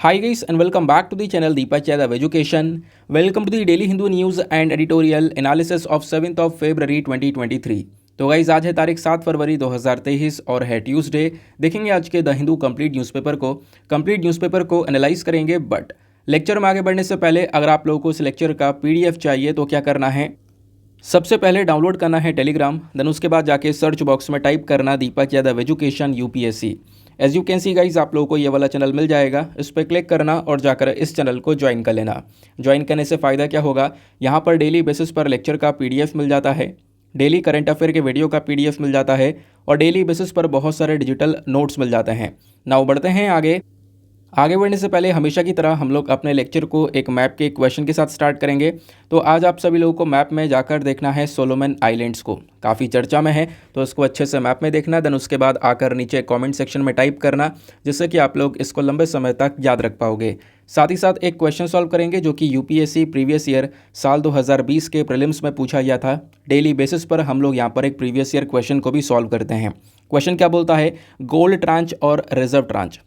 Hi guys and welcome back to the channel Deepak Yadav Education. Welcome to the Daily Hindu News and Editorial Analysis of 7th of February 2023. तो guys आज है तारीख 7 फरवरी 2023 और है Tuesday. देखेंगे आज के द हिंदू कंप्लीट न्यूज़पेपर को एनालाइज करेंगे। बट लेक्चर में आगे बढ़ने से पहले अगर आप लोगों को इस लेक्चर का पीडीएफ चाहिए तो क्या करना है, सबसे पहले डाउनलोड करना है टेलीग्राम, देन उसके बाद जाके सर्च बॉक्स में टाइप करना Deepak Yadav education UPSC. As you can see guys आप लोगों को ये वाला चैनल मिल जाएगा, इस पर क्लिक करना और जाकर इस चैनल को ज्वाइन कर लेना। ज्वाइन करने से फ़ायदा क्या होगा, यहाँ पर डेली बेसिस पर लेक्चर का पीडीएफ मिल जाता है, डेली करंट अफेयर के वीडियो का पीडीएफ मिल जाता है और डेली बेसिस पर बहुत सारे डिजिटल नोट्स मिल जाते हैं। नाउ बढ़ते हैं आगे बढ़ने से पहले हमेशा की तरह हम लोग अपने लेक्चर को एक मैप के क्वेश्चन के साथ स्टार्ट करेंगे। तो आज आप सभी लोगों को मैप में जाकर देखना है सोलोमन आइलैंड्स को, काफ़ी चर्चा में है तो इसको अच्छे से मैप में देखना। देन उसके बाद आकर नीचे कमेंट सेक्शन में टाइप करना, जिससे कि आप लोग इसको लंबे समय तक याद रख पाओगे। साथ ही साथ एक क्वेश्चन सॉल्व करेंगे जो कि यूपीएससी प्रीवियस ईयर साल 2020 के प्रीलिम्स में पूछा गया था। डेली बेसिस पर हम लोग यहाँ पर एक प्रीवियस ईयर क्वेश्चन को भी सॉल्व करते हैं। क्वेश्चन क्या बोलता है, गोल्ड ट्रांच और रिजर्व ट्रांच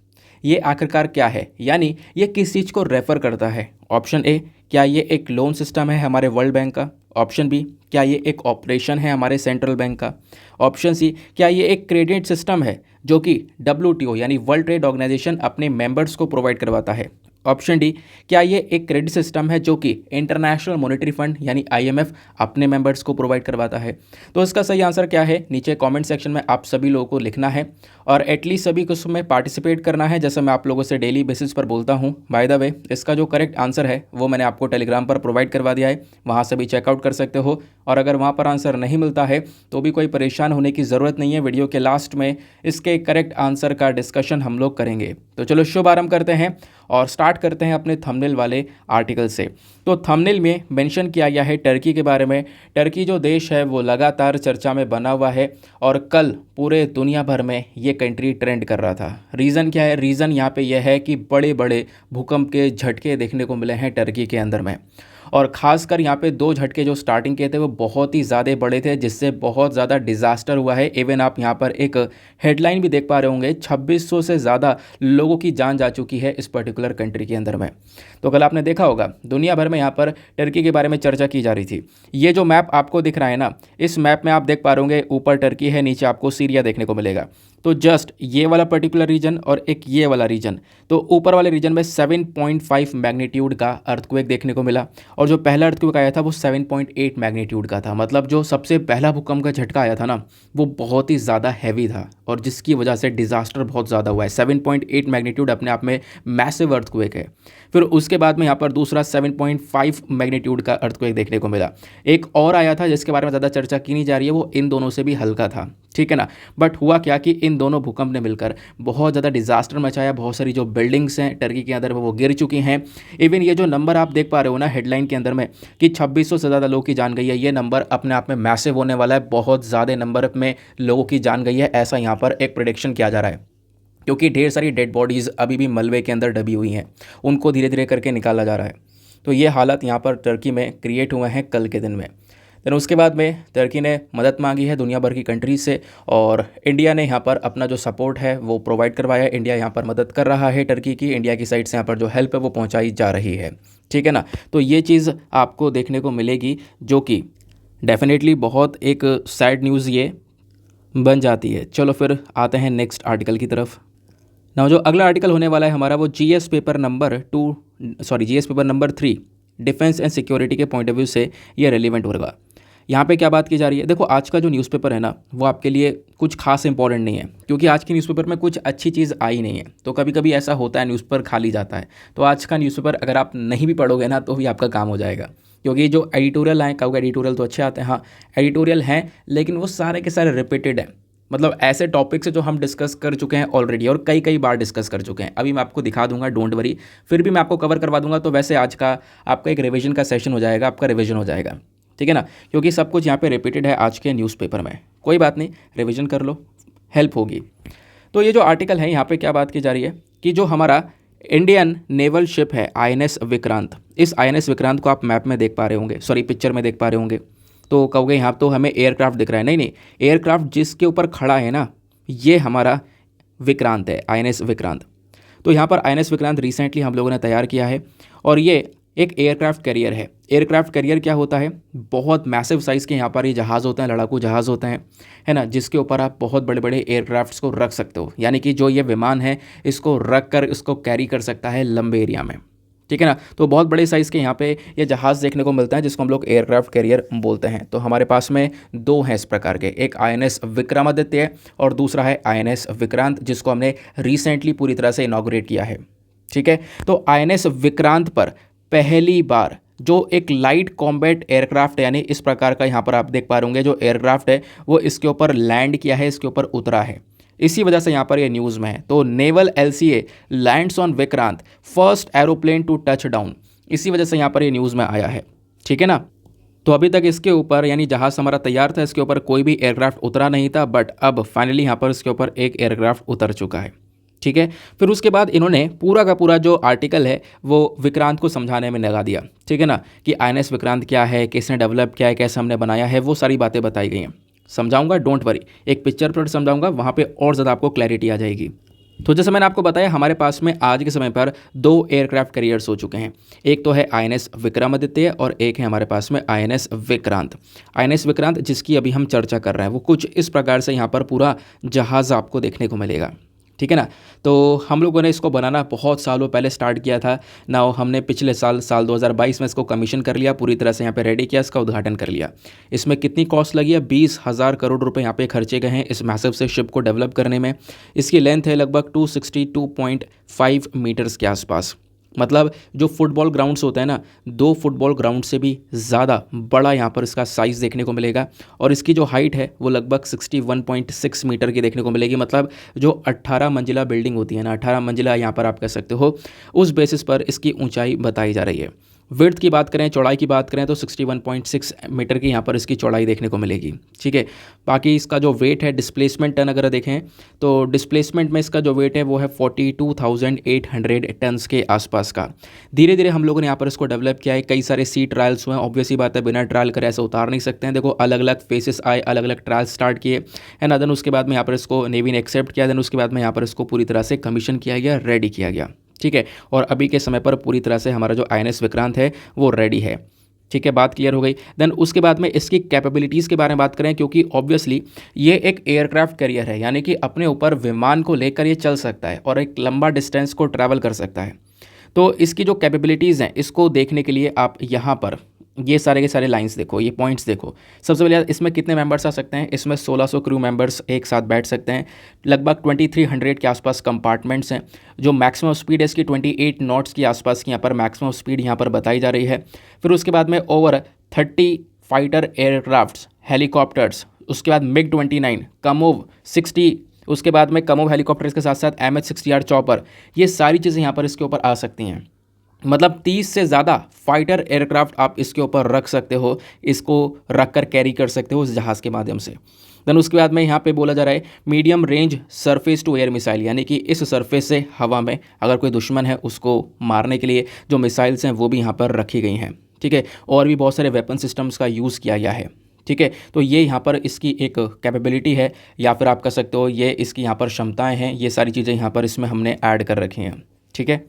ये आखिरकार क्या है, यानी ये किस चीज़ को रेफर करता है। ऑप्शन ए, क्या ये एक लोन सिस्टम है हमारे वर्ल्ड बैंक का। ऑप्शन बी, क्या ये एक ऑपरेशन है हमारे सेंट्रल बैंक का। ऑप्शन सी, क्या ये एक क्रेडिट सिस्टम है जो कि WTO यानी वर्ल्ड ट्रेड ऑर्गेनाइजेशन अपने मेंबर्स को प्रोवाइड करवाता है। ऑप्शन डी, क्या ये एक क्रेडिट सिस्टम है जो कि इंटरनेशनल मॉनेटरी फंड यानी IMF अपने मेंबर्स को प्रोवाइड करवाता है। तो इसका सही आंसर क्या है, नीचे कमेंट सेक्शन में आप सभी लोगों को लिखना है और एटलीस्ट सभी को उसमें पार्टिसिपेट करना है, जैसे मैं आप लोगों से डेली बेसिस पर बोलता हूँ। बाय द वे, इसका जो करेक्ट आंसर है वो मैंने आपको टेलीग्राम पर प्रोवाइड करवा दिया है, वहाँ से भी चेकआउट कर सकते हो। और अगर वहाँ पर आंसर नहीं मिलता है तो भी कोई परेशान होने की ज़रूरत नहीं है, वीडियो के लास्ट में इसके करेक्ट आंसर का डिस्कशन हम लोग करेंगे। तो चलो शुभ आरंभ करते हैं और स्टार्ट करते हैं अपने थंबनेल वाले आर्टिकल से। तो थंबनेल में मेंशन किया गया है टर्की के बारे में। टर्की जो देश है वो लगातार चर्चा में बना हुआ है और कल पूरे दुनिया भर में ये कंट्री ट्रेंड कर रहा था। रीज़न क्या है, रीज़न यहाँ पे यह है कि बड़े बड़े भूकंप के झटके देखने को मिले हैं टर्की के अंदर में, और ख़ासकर यहाँ पे 2 झटके जो स्टार्टिंग के थे वो बहुत ही ज़्यादा बड़े थे, जिससे बहुत ज़्यादा डिज़ास्टर हुआ है। इवन आप यहाँ पर एक हेडलाइन भी देख पा रहे होंगे, 2600 से ज़्यादा लोगों की जान जा चुकी है इस पर्टिकुलर कंट्री के अंदर में। तो कल आपने देखा होगा दुनिया भर में यहाँ पर टर्की के बारे में चर्चा की जा रही थी। ये जो मैप आपको दिख रहा है ना, इस मैप में आप देख पा रहे होंगे ऊपर टर्की है, नीचे आपको सीरिया देखने को मिलेगा। तो जस्ट ये वाला पर्टिकुलर रीजन और एक ये वाला रीजन, तो ऊपर वाले रीजन में 7.5 मैग्नीट्यूड का अर्थक्वेक देखने को मिला और जो पहला अर्थक्वेक आया था वो 7.8 मैग्नीट्यूड का था। मतलब जो सबसे पहला भूकंप का झटका आया था ना, वो बहुत ही ज़्यादा हैवी था और जिसकी वजह से डिज़ास्टर बहुत ज़्यादा हुआ है। 7.8 मैग्नीट्यूड अपने आप में मैसिव अर्थक्वेक है। फिर उसके बाद में यहाँ पर दूसरा 7.5 मैग्नीट्यूड का अर्थक्वेक देखने को मिला। एक और आया था जिसके बारे में ज़्यादा चर्चा की नहीं जा रही है, वो इन दोनों से भी हल्का था, ठीक है ना। बट हुआ क्या कि इन दोनों भूकंप ने मिलकर बहुत ज़्यादा डिज़ास्टर मचाया। बहुत सारी जो बिल्डिंग्स हैं टर्की के अंदर वो गिर चुकी हैं। इवन ये जो नंबर आप देख पा रहे हो ना हेडलाइन के अंदर में कि 2600 से ज़्यादा लोगों की जान गई है, ये नंबर अपने आप में मैसिव होने वाला है। बहुत ज़्यादा नंबर में लोगों की जान गई है, ऐसा यहाँ पर एक प्रेडिक्शन किया जा रहा है, क्योंकि ढेर सारी डेड बॉडीज़ अभी भी मलबे के अंदर दबी हुई हैं, उनको धीरे धीरे करके निकाला जा रहा है। तो ये हालात यहाँ पर टर्की में क्रिएट हुए हैं कल के दिन में। देन उसके बाद में टर्की ने मदद मांगी है दुनिया भर की कंट्रीज से और इंडिया ने यहाँ पर अपना जो सपोर्ट है वो प्रोवाइड करवाया है। इंडिया यहाँ पर मदद कर रहा है टर्की की, इंडिया की साइड से यहाँ पर जो हेल्प है वो पहुँचाई जा रही है, ठीक है ना। तो ये चीज़ आपको देखने को मिलेगी जो कि डेफिनेटली बहुत एक सैड न्यूज़ ये बन जाती है। चलो फिर आते हैं नेक्स्ट आर्टिकल की तरफ। ना जो अगला आर्टिकल होने वाला है हमारा वो GS paper number 3 defence and security के पॉइंट ऑफ व्यू से ये रेलिवेंट होगा। यहाँ पे क्या बात की जा रही है, देखो आज का जो न्यूज़पेपर है ना वो आपके लिए कुछ खास इंपॉर्टेंट नहीं है, क्योंकि आज के न्यूज़पेपर में कुछ अच्छी चीज़ आई नहीं है। तो कभी कभी ऐसा होता है न्यूज़पेपर खाली जाता है, तो आज का न्यूज़पेपर अगर आप नहीं भी पढ़ोगे ना तो भी आपका काम हो जाएगा, क्योंकि जो एडिटोरियल आए, कहोगे एडिटोरियल तो अच्छे आते हैं, हाँ एडिटोरियल हैं, लेकिन वो सारे के सारे रिपीटेड हैं। मतलब ऐसे टॉपिक्स जो हम डिस्कस कर चुके हैं ऑलरेडी और कई कई बार डिस्कस कर चुके हैं। अभी मैं आपको दिखा दूंगा, डोंट वरी, फिर भी मैं आपको कवर करवा दूंगा। तो वैसे आज का आपका एक रिवीजन का सेशन हो जाएगा, आपका रिवीजन हो जाएगा, ठीक है ना, क्योंकि सब कुछ यहाँ पे रिपीटेड है आज के न्यूज़पेपर में। कोई बात नहीं, रिवीजन कर लो, हेल्प होगी। तो ये जो आर्टिकल है यहाँ पे क्या बात की जा रही है कि जो हमारा इंडियन नेवल शिप है INS विक्रांत, इस INS विक्रांत को आप मैप में देख पा रहे होंगे, सॉरी पिक्चर में देख पा रहे होंगे। तो कहोगे यहाँ तो हमें एयरक्राफ्ट दिख रहा है, नहीं, एयरक्राफ्ट जिसके ऊपर खड़ा है ना ये हमारा विक्रांत है, INS विक्रांत। तो यहाँ पर INS विक्रांत रिसेंटली हम लोगों ने तैयार किया है और ये एक एयरक्राफ्ट कैरियर है। एयरक्राफ्ट कैरियर क्या होता है? बहुत मैसिव साइज़ के यहाँ पर ये जहाज़ होते हैं, लड़ाकू जहाज़ होते हैं, है ना, जिसके ऊपर आप बहुत बड़े बड़े एयरक्राफ्ट्स को रख सकते हो। यानी कि जो ये विमान है इसको रख कर इसको कैरी कर सकता है लंबे एरिया में, ठीक है ना। तो बहुत बड़े साइज़ के यहाँ पे ये जहाज़ देखने को मिलता है जिसको हम लोग एयरक्राफ्ट कैरियर बोलते हैं। तो हमारे पास में दो हैं इस प्रकार के, एक INS विक्रमादित्य और दूसरा है INS विक्रांत, जिसको हमने रिसेंटली पूरी तरह से इनॉग्रेट किया है, ठीक है। तो INS विक्रांत पर पहली बार जो एक लाइट कॉम्बैट एयरक्राफ्ट यानी इस प्रकार का यहाँ पर आप देख पा रहे होंगे जो एयरक्राफ्ट है वो इसके ऊपर लैंड किया है, इसके ऊपर उतरा है। इसी वजह से यहाँ पर ये न्यूज़ में है। तो naval LCA lands on Vikrant, first aeroplane to touch down, इसी वजह से यहाँ पर ये न्यूज़ में आया है, ठीक है ना। तो अभी तक इसके ऊपर यानी जहाज़ हमारा तैयार था, इसके ऊपर कोई भी एयरक्राफ्ट उतरा नहीं था, बट अब फाइनली यहाँ पर इसके ऊपर एक एयरक्राफ्ट उतर चुका है, ठीक है। फिर उसके बाद इन्होंने पूरा का पूरा जो आर्टिकल है वो विक्रांत को समझाने में लगा दिया, ठीक है ना, कि INS विक्रांत क्या है, किसने डेवलप किया है, कैसे हमने बनाया है, वो सारी बातें बताई गई हैं। समझाऊंगा, डोंट वरी, एक पिक्चर पर समझाऊंगा, वहाँ पे और ज़्यादा आपको क्लैरिटी आ जाएगी। तो जैसे मैंने आपको बताया हमारे पास में आज के समय पर दो एयरक्राफ्ट कैरियर्स हो चुके हैं। एक तो है INS विक्रमादित्य और एक है हमारे पास में INS विक्रांत। INS विक्रांत जिसकी अभी हम चर्चा कर रहे हैं वो कुछ इस प्रकार से यहाँ पर पूरा जहाज़ आपको देखने को मिलेगा, ठीक है ना। तो हम लोगों ने इसको बनाना बहुत सालों पहले स्टार्ट किया था ना, हमने पिछले साल 2022 में इसको कमीशन कर लिया, पूरी तरह से यहाँ पे रेडी किया, इसका उद्घाटन कर लिया। इसमें कितनी कॉस्ट लगी है? 20,000 करोड़ रुपए यहाँ पे खर्चे गए हैं इस मैसिव से शिप को डेवलप करने में। इसकी लेंथ है लगभग 262.5 मीटर्स के आसपास। मतलब जो फुटबॉल ग्राउंड्स होते हैं ना, 2 फुटबॉल ग्राउंड से भी ज़्यादा बड़ा यहाँ पर इसका साइज़ देखने को मिलेगा। और इसकी जो हाइट है वो लगभग 61.6 मीटर की देखने को मिलेगी। मतलब जो 18 मंजिला बिल्डिंग होती है ना, 18 मंजिला यहाँ पर आप कह सकते हो, उस बेसिस पर इसकी ऊंचाई बताई जा रही है। विड्थ की बात करें, चौड़ाई की बात करें तो 61.6 मीटर की यहाँ पर इसकी चौड़ाई देखने को मिलेगी, ठीक है। बाकी इसका जो वेट है, डिस्प्लेसमेंट टन अगर देखें तो डिस्प्लेसमेंट में इसका जो वेट है वो है 42,800 टन्स के आसपास का। धीरे धीरे हम लोगों ने यहाँ पर इसको डेवलप किया है, कई सारे सी ट्रायल्स हुए हैं। ऑब्वियसली बात है बिना ट्रायल करे ऐसे उतार नहीं सकते हैं। देखो अलग अलग फेसेस आए, अलग अलग ट्रायल स्टार्ट किए है ना, देन उसके बाद में यहाँ पर इसको नेवी ने एक्सेप्ट किया, देन उसके बाद में यहाँ पर इसको पूरी तरह से कमीशन किया गया, रेडी किया गया, ठीक है। और अभी के समय पर पूरी तरह से हमारा जो INS विक्रांत है वो रेडी है, ठीक है। बात क्लियर हो गई। देन उसके बाद में इसकी कैपेबिलिटीज़ के बारे में बात करें, क्योंकि ऑब्वियसली ये एक एयरक्राफ्ट कैरियर है, यानी कि अपने ऊपर विमान को लेकर ये चल सकता है और एक लंबा डिस्टेंस को ट्रैवल कर सकता है। तो इसकी जो कैपेबिलिटीज़ हैं इसको देखने के लिए आप यहाँ पर ये सारे के सारे लाइंस देखो, ये पॉइंट्स देखो। सबसे पहले इसमें कितने मेंबर्स आ सकते हैं? इसमें 1600 क्रू मेंबर्स एक साथ बैठ सकते हैं। लगभग 2300 के आसपास कंपार्टमेंट्स हैं। जो मैक्सिमम स्पीड है इसकी 28 नॉट्स के आसपास की यहाँ पर मैक्सिमम स्पीड यहाँ पर बताई जा रही है। फिर उसके बाद में ओवर 30 फाइटर एयरक्राफ्ट्स, हेलीकॉप्टर्स, उसके बाद MiG-29, कमोव 60, उसके बाद में कमोव हेलीकॉप्टर्स के साथ साथ MH-60R चॉपर, ये सारी चीज़ें यहाँ पर इसके ऊपर आ सकती हैं। मतलब 30 से ज़्यादा फाइटर एयरक्राफ्ट आप इसके ऊपर रख सकते हो, इसको रख कर कैरी कर सकते हो उस जहाज़ के माध्यम से। देन उसके बाद में यहाँ पे बोला जा रहा है medium range surface to air missile, यानी कि इस सरफेस से हवा में अगर कोई दुश्मन है उसको मारने के लिए जो मिसाइल्स हैं वो भी यहाँ पर रखी गई हैं, ठीक है। और भी बहुत सारे वेपन सिस्टम्स का यूज़ किया गया है, ठीक है। तो ये यहाँ पर इसकी एक कैपेबिलिटी है, या फिर आप कह सकते हो ये इसकी यहाँ पर क्षमताएँ हैं। ये सारी चीज़ें यहाँ पर इसमें हमने ऐड कर रखी हैं, ठीक है।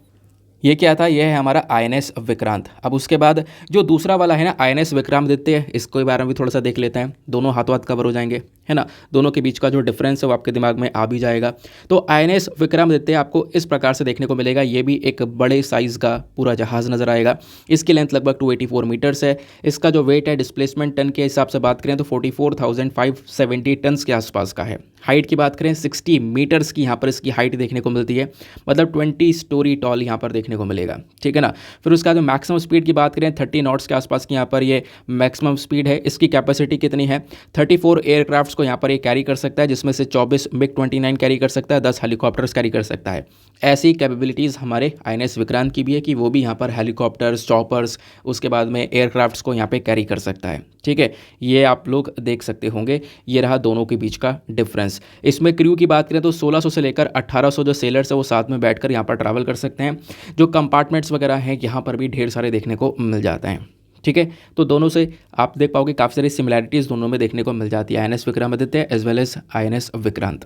ये क्या था? ये है हमारा INS विक्रांत। अब उसके बाद जो दूसरा वाला है ना INS विक्रमादित्य, इसके बारे में भी थोड़ा सा देख लेते हैं। दोनों हाथों हाथ कवर हो जाएंगे, है ना। दोनों के बीच का जो डिफरेंस है वो आपके दिमाग में आ भी जाएगा। तो INS विक्रमादित्य आपको इस प्रकार से देखने को मिलेगा। ये भी एक बड़े साइज़ का पूरा जहाज़ नज़र आएगा। इसकी लेंथ लगभग 284 मीटर्स है। इसका जो वेट है डिस्प्लेसमेंट टन के हिसाब से बात करें तो 44,570 टन्स के आसपास का है। हाइट की बात करें 60 मीटर्स की यहाँ पर इसकी हाइट देखने को मिलती है। मतलब 20 स्टोरी टॉल यहाँ पर देखने को मिलेगा, ठीक है ना। फिर उसका जो मैक्सिमम स्पीड की बात करें 30 नॉट्स के आसपास की यहाँ पर ये मैक्सिमम स्पीड है। इसकी कैपेसिटी कितनी है? 34 एयरक्राफ्ट्स को यहाँ पर ये कैरी कर सकता है, जिसमें से 24 MiG-29 कैरी कर सकता है, 10 हेलीकॉप्टर्स कैरी कर सकता है। ऐसी कैपेबिलिटीज़ हमारे INS विक्रांत की भी है कि वो भी यहाँ पर हेलीकॉप्टर्स, चॉपर्स, उसके बाद में एयरक्राफ्ट्स को यहाँ पे कैरी कर सकता है, ठीक है। ये आप लोग देख सकते होंगे। ये रहा दोनों के बीच का डिफरेंस। इसमें क्रू की बात करें तो 1600 से लेकर 1800 जो सेलर्स है वो साथ में बैठकर यहाँ पर ट्रैवल कर सकते हैं। जो कंपार्टमेंट्स वगैरह हैं यहाँ पर भी ढेर सारे देखने को मिल जाते हैं, ठीक है। तो दोनों से आप देख पाओगे काफ़ी सारी सिमिलैरिटीज़ दोनों में देखने को मिल जाती है, INS Vikramaditya as well as INS Vikrant.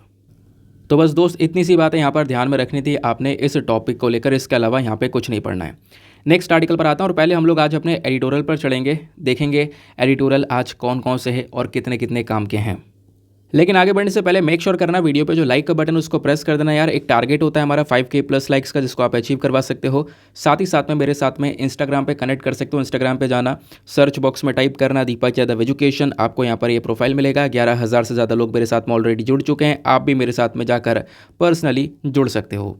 तो बस दोस्त इतनी सी बातें यहाँ पर ध्यान में रखनी थी आपने इस टॉपिक को लेकर, इसके अलावा यहाँ पे कुछ नहीं पढ़ना है। नेक्स्ट आर्टिकल पर आता हूँ और पहले हम लोग आज अपने एडिटोरियल पर चढ़ेंगे, देखेंगे एडिटोरियल आज कौन कौन से हैं और कितने कितने काम के हैं। लेकिन आगे बढ़ने से पहले मेक श्योर करना वीडियो पे जो लाइक का बटन उसको प्रेस कर देना यार। एक टारगेट होता है हमारा 5K प्लस लाइक्स का, जिसको आप अचीव करवा सकते हो। साथ ही साथ में मेरे साथ में इंस्टाग्राम पे कनेक्ट कर सकते हो। इंस्टाग्राम पे जाना, सर्च बॉक्स में टाइप करना दीपक यादव एजुकेशन, आपको यहाँ पर ये प्रोफाइल मिलेगा। 11,000 से ज़्यादा लोग मेरे साथ में ऑलरेडी जुड़ चुके हैं, आप भी मेरे साथ में जाकर पर्सनली जुड़ सकते हो।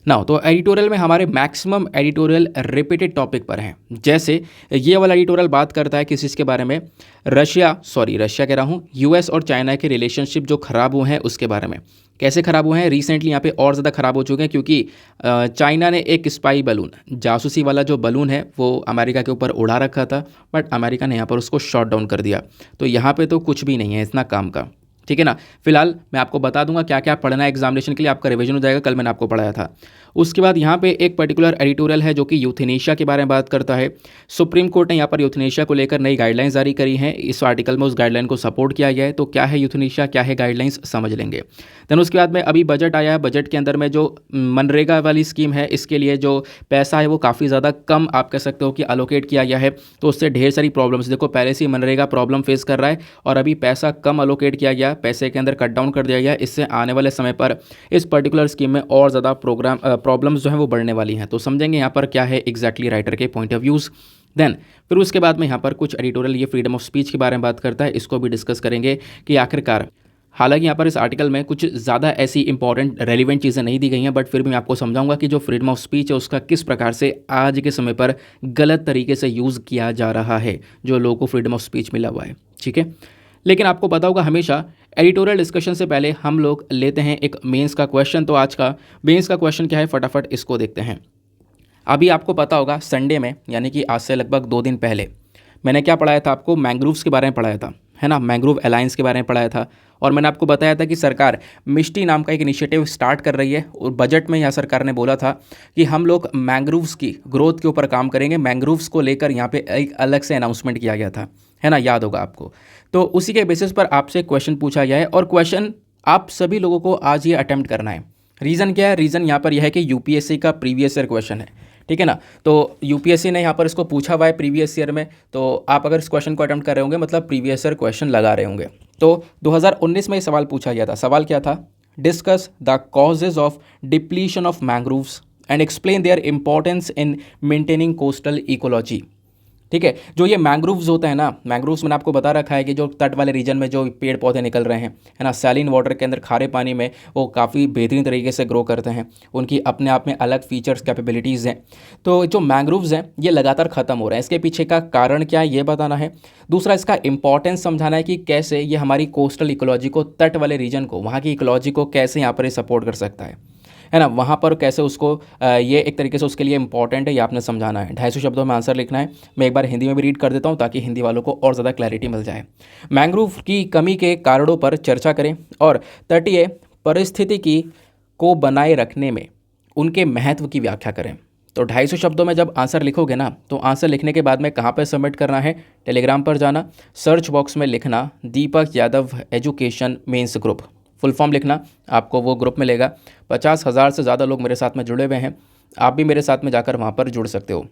नाउ तो एडिटोरियल में हमारे मैक्सिमम एडिटोरियल रिपीटेड टॉपिक पर हैं। जैसे ये वाला एडिटोरियल बात करता है किस चीज़ के बारे में, रशिया कह रहा हूँ, यूएस और चाइना के रिलेशनशिप जो ख़राब हुए हैं उसके बारे में। कैसे ख़राब हुए हैं, रिसेंटली यहाँ पे और ज़्यादा ख़राब हो चुके हैं, क्योंकि चाइना ने एक स्पाई बलून, जासूसी वाला जो बलून है वो अमेरिका के ऊपर उड़ा रखा था, बट अमेरिका ने यहाँ पर उसको शॉट डाउन कर दिया। तो यहाँ पर तो कुछ भी नहीं है इतना काम का, ठीक है ना। फिलहाल मैं आपको बता दूंगा क्या क्या पढ़ना है एग्जामिनेशन के लिए, आपका रिवीजन हो जाएगा, कल मैंने आपको पढ़ाया था। उसके बाद यहाँ पे एक पर्टिकुलर एडिटोरियल है जो कि यूथेनेशिया के बारे में बात करता है। सुप्रीम कोर्ट ने यहाँ पर यूथेनेशिया को लेकर नई गाइडलाइंस जारी करी हैं, इस आर्टिकल में उस गाइडलाइन को सपोर्ट किया गया है। तो क्या है यूथेनेशिया, क्या है गाइडलाइंस, समझ लेंगे। देन उसके बाद में अभी बजट आया है, बजट के अंदर में जो मनरेगा वाली स्कीम है इसके लिए जो पैसा है वो काफ़ी ज़्यादा कम आप कह सकते हो कि अलोकेट किया गया है। तो उससे ढेर सारी प्रॉब्लम्स, देखो पहले से ही मनरेगा प्रॉब्लम फेस कर रहा है और अभी पैसा कम अलोकेट किया गया, पैसे के अंदर कट डाउन कर दिया गया। इससे आने वाले समय पर इस पर्टिकुलर स्कीम में और ज़्यादा प्रॉब्लम्स जो हैं वो बढ़ने वाली हैं। तो समझेंगे यहाँ पर क्या है एग्जैक्टली राइटर के पॉइंट ऑफ व्यूज़। देन फिर उसके बाद में यहाँ पर कुछ एडिटोरियल ये फ्रीडम ऑफ स्पीच के बारे में बात करता है, इसको भी डिस्कस करेंगे कि आखिरकार, हालांकि यहाँ पर इस आर्टिकल में कुछ ज़्यादा ऐसी इंपॉर्टेंट रेलिवेंट चीज़ें नहीं दी गई हैं, बट फिर भी मैं आपको समझाऊंगा कि जो फ्रीडम ऑफ स्पीच है उसका किस प्रकार से आज के समय पर गलत तरीके से यूज़ किया जा रहा है, जो लोगों को फ्रीडम ऑफ स्पीच मिला हुआ है, ठीक है। लेकिन आपको पता होगा हमेशा एडिटोरियल डिस्कशन से पहले हम लोग लेते हैं एक मेंस का क्वेश्चन। तो आज का मेंस का क्वेश्चन क्या है, फटाफट इसको देखते हैं। अभी आपको पता होगा संडे में, यानी कि आज से लगभग 2 दिन पहले मैंने क्या पढ़ाया था आपको, मैंग्रोव्स के बारे में पढ़ाया था, है ना, मैंग्रोव अलायंस के बारे में पढ़ाया था। और मैंने आपको बताया था कि सरकार मिष्टी नाम का एक इनिशिएटिव स्टार्ट कर रही है और बजट में यहाँ सरकार ने बोला था कि हम लोग मैंग्रोव्स की ग्रोथ के ऊपर काम करेंगे। मैंग्रोव्स को लेकर यहाँ पे एक अलग से अनाउंसमेंट किया गया था, है ना, याद होगा आपको। तो उसी के बेसिस पर आपसे क्वेश्चन पूछा गया है और क्वेश्चन आप सभी लोगों को आज ये अटेम्प्ट करना है। रीज़न क्या है, रीज़न यहाँ पर यह है कि यूपीएससी का प्रीवियस ईयर क्वेश्चन है, ठीक है ना। तो यूपीएससी ने यहाँ पर इसको पूछा हुआ है प्रीवियस ईयर में, तो आप अगर इस क्वेश्चन को अटेम्प्ट कर रहे होंगे मतलब प्रीवियस ईयर क्वेश्चन लगा रहे होंगे। तो 2019 में ये सवाल पूछा गया था। सवाल क्या था, discuss the causes of depletion of mangroves and explain their importance in maintaining coastal ecology, ठीक है। जो ये मैंग्रोव्स होता है ना, मैंग्रोव्स मैंने आपको बता रखा है कि जो तट वाले रीजन में जो पेड़ पौधे निकल रहे हैं, है ना, सैलिन वाटर के अंदर, खारे पानी में वो काफ़ी बेहतरीन तरीके से ग्रो करते हैं, उनकी अपने आप में अलग फीचर्स कैपेबिलिटीज़ हैं। तो जो मैंग्रोव्स हैं ये लगातार ख़त्म हो रहे हैं, इसके पीछे का कारण क्या है ये बताना है। दूसरा इसका इंपॉर्टेंस समझाना है कि कैसे ये हमारी कोस्टल इकोलॉजी को, तट वाले रीजन को, वहाँ की इकोलॉजी को कैसे यहाँ पर सपोर्ट कर सकता है ना, वहाँ पर कैसे उसको ये एक तरीके से उसके लिए इंपॉर्टेंट है, ये आपने समझाना है। 250 शब्दों में आंसर लिखना है। मैं एक बार हिंदी में भी रीड कर देता हूँ ताकि हिंदी वालों को और ज़्यादा क्लैरिटी मिल जाए। मैंग्रोव की कमी के कारणों पर चर्चा करें और तटीय पारिस्थितिकी को बनाए रखने में उनके महत्व की व्याख्या करें। तो 250 शब्दों में जब आंसर लिखोगे ना, तो आंसर लिखने के बाद में कहाँ पर सबमिट करना है, टेलीग्राम पर जाना, सर्च बॉक्स में लिखना Deepak Yadav education mains group, full form लिखना, आपको वो ग्रुप मिलेगा। 50,000 से ज़्यादा लोग मेरे साथ में जुड़े हुए हैं, आप भी मेरे साथ में जाकर वहाँ पर जुड़ सकते हो।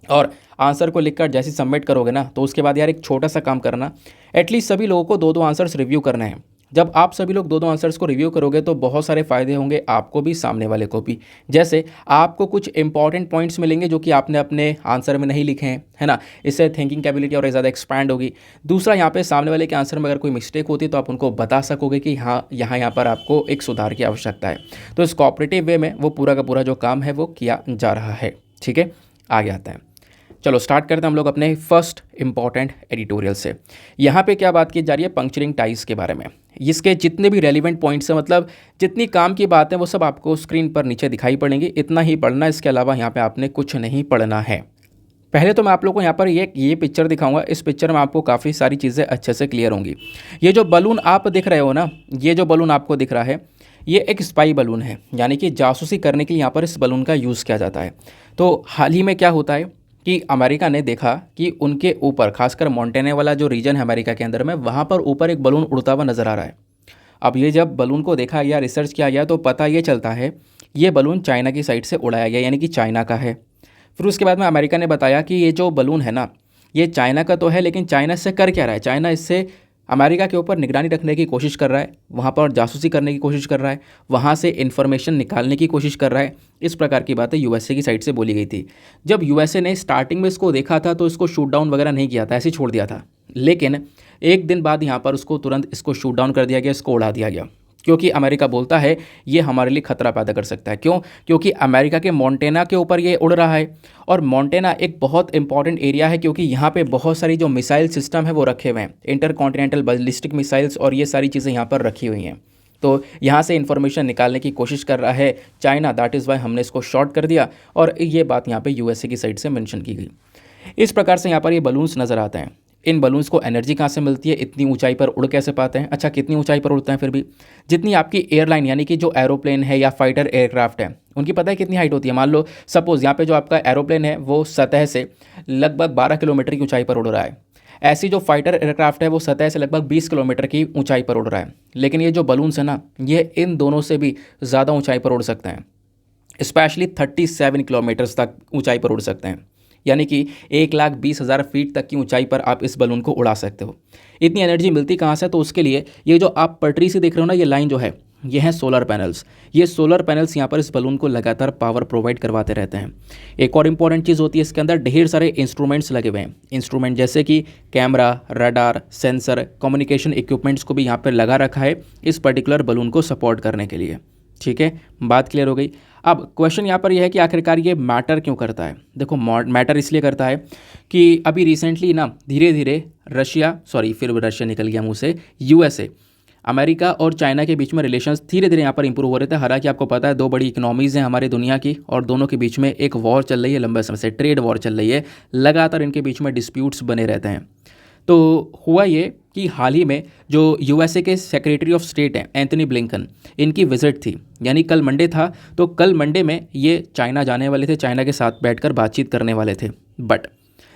और आंसर को लिखकर जैसे सबमिट करोगे ना, तो उसके बाद यार एक छोटा सा काम करना, एटलीस्ट सभी लोगों को 2-2 आंसर्स रिव्यू करना है। जब आप सभी लोग 2-2 आंसर्स को रिव्यू करोगे तो बहुत सारे फ़ायदे होंगे आपको भी, सामने वाले को भी। जैसे आपको कुछ इंपॉर्टेंट पॉइंट्स मिलेंगे जो कि आपने अपने आंसर में नहीं लिखे हैं, है ना, इससे थिंकिंग कैपेबिलिटी और ज़्यादा एक्सपैंड होगी। दूसरा, यहाँ पे सामने वाले के आंसर में अगर कोई मिस्टेक होती है तो आप उनको बता सकोगे कि हाँ यहाँ पर आपको एक सुधार की आवश्यकता है। तो इस कोऑपरेटिव वे में वो पूरा का पूरा जो काम है वो किया जा रहा है, ठीक है। आगे आता है, चलो स्टार्ट करते हैं हम लोग अपने फर्स्ट इंपॉर्टेंट एडिटोरियल से। यहाँ पे क्या बात की जा रही है, पंक्चरिंग टाइज के बारे में। इसके जितने भी रेलिवेंट पॉइंट्स हैं, मतलब जितनी काम की बात है वो सब आपको स्क्रीन पर नीचे दिखाई पड़ेंगी, इतना ही पढ़ना, इसके अलावा यहाँ पे आपने कुछ नहीं पढ़ना है। पहले तो मैं आप लोगों को यहाँ पर ये पिक्चर दिखाऊंगा। इस पिक्चर में आपको काफ़ी सारी चीज़ें अच्छे से क्लियर होंगी। ये जो बलून आप दिख रहे हो ना, ये जो बलून आपको दिख रहा है ये एक स्पाई बलून है, यानी कि जासूसी करने के लिए यहाँ पर इस बलून का यूज़ किया जाता है। तो हाल ही में क्या होता है कि अमेरिका ने देखा कि उनके ऊपर, खासकर मोंटेने वाला जो रीजन है अमेरिका के अंदर में, वहाँ पर ऊपर एक बलून उड़ता हुआ नज़र आ रहा है। अब ये जब बलून को देखा गया, रिसर्च किया गया, तो पता ये चलता है ये बलून चाइना की साइड से उड़ाया गया, यानी कि चाइना का है। फिर उसके बाद में अमेरिका ने बताया कि ये जो बलून है ना, ये चाइना का तो है, लेकिन चाइना इससे कर क्या रहा है, चाइना इससे अमेरिका के ऊपर निगरानी रखने की कोशिश कर रहा है, वहाँ पर जासूसी करने की कोशिश कर रहा है, वहाँ से इन्फॉर्मेशन निकालने की कोशिश कर रहा है। इस प्रकार की बातें यूएसए की साइड से बोली गई थी। जब यूएसए ने स्टार्टिंग में इसको देखा था तो इसको शूट डाउन वगैरह नहीं किया था, ऐसे ही छोड़ दिया था, लेकिन एक दिन बाद यहाँ पर उसको तुरंत इसको शूट डाउन कर दिया गया, इसको उड़ा दिया गया, क्योंकि अमेरिका बोलता है ये हमारे लिए खतरा पैदा कर सकता है। क्यों? क्योंकि अमेरिका के मोंटेना के ऊपर ये उड़ रहा है, और मोंटेना एक बहुत इंपॉर्टेंट एरिया है, क्योंकि यहाँ पे बहुत सारी जो मिसाइल सिस्टम है वो रखे हुए हैं, इंटरकॉन्टिनेंटल बैलिस्टिक मिसाइल्स, और ये सारी चीज़ें यहाँ पर रखी हुई हैं। तो यहाँ से इन्फॉर्मेशन निकालने की कोशिश कर रहा है चाइना, दैट इज़ वाई हमने इसको शॉर्ट कर दिया, और ये बात यहाँ पे यूएसए की साइड से मेंशन की गई। इस प्रकार से यहाँ पर ये बलून्स नज़र आते हैं। इन बलून्स को एनर्जी कहाँ से मिलती है, इतनी ऊंचाई पर उड़ कैसे पाते हैं? अच्छा, कितनी ऊंचाई पर उड़ते हैं? फिर भी जितनी आपकी एयरलाइन यानी कि जो एरोप्लेन है या फाइटर एयरक्राफ्ट है, उनकी पता है कितनी हाइट होती है? मान लो सपोज यहाँ पे जो आपका एरोप्लेन है वो सतह से लगभग 12 किलोमीटर की ऊंचाई पर उड़ रहा है। ऐसी जो फाइटर एयरक्राफ्ट है वो सतह से लगभग 20 किलोमीटर की ऊंचाई पर उड़ रहा है। लेकिन ये जो बलून्स है ना, ये इन दोनों से भी ज़्यादा ऊंचाई पर उड़ सकते हैं, स्पेशली 37 किलोमीटर्स तक ऊंचाई पर उड़ सकते हैं, यानी कि 1,20,000 फीट तक की ऊंचाई पर आप इस बलून को उड़ा सकते हो। इतनी एनर्जी मिलती कहाँ से? तो उसके लिए ये जो आप पटरी से देख रहे हो ना, ये लाइन जो है, ये हैं सोलर पैनल्स। ये सोलर पैनल्स यहाँ पर इस बलून को लगातार पावर प्रोवाइड करवाते रहते हैं। एक और इम्पॉर्टेंट चीज़ होती है, इसके अंदर ढेर सारे इंस्ट्रूमेंट्स लगे हुए हैं। इंस्ट्रूमेंट जैसे कि camera, radar, sensor, communication equipments को भी यहाँ पर लगा रखा है इस पर्टिकुलर बलून को सपोर्ट करने के लिए। ठीक है, बात क्लियर हो गई। अब क्वेश्चन यहाँ पर यह है कि आखिरकार ये मैटर क्यों करता है? देखो, मैटर इसलिए करता है कि अभी रिसेंटली ना धीरे धीरे रशिया निकल गया मुँह से, यूएसए, अमेरिका और चाइना के बीच में रिलेशंस धीरे धीरे यहाँ पर इंप्रूव हो रहे थे। हालांकि आपको पता है 2 बड़ी इकोनॉमीज़ हैं हमारी दुनिया की, और दोनों के बीच में एक वॉर चल रही है, लंबे समय से ट्रेड वॉर चल रही है, लगातार इनके बीच में डिस्प्यूट्स बने रहते हैं। तो हुआ ये कि हाल ही में जो यूएसए के सेक्रेटरी ऑफ स्टेट हैं एंथनी ब्लिंकन, इनकी विजिट थी, यानी कल मंडे था, तो कल मंडे में ये चाइना जाने वाले थे, चाइना के साथ बैठकर बातचीत करने वाले थे। बट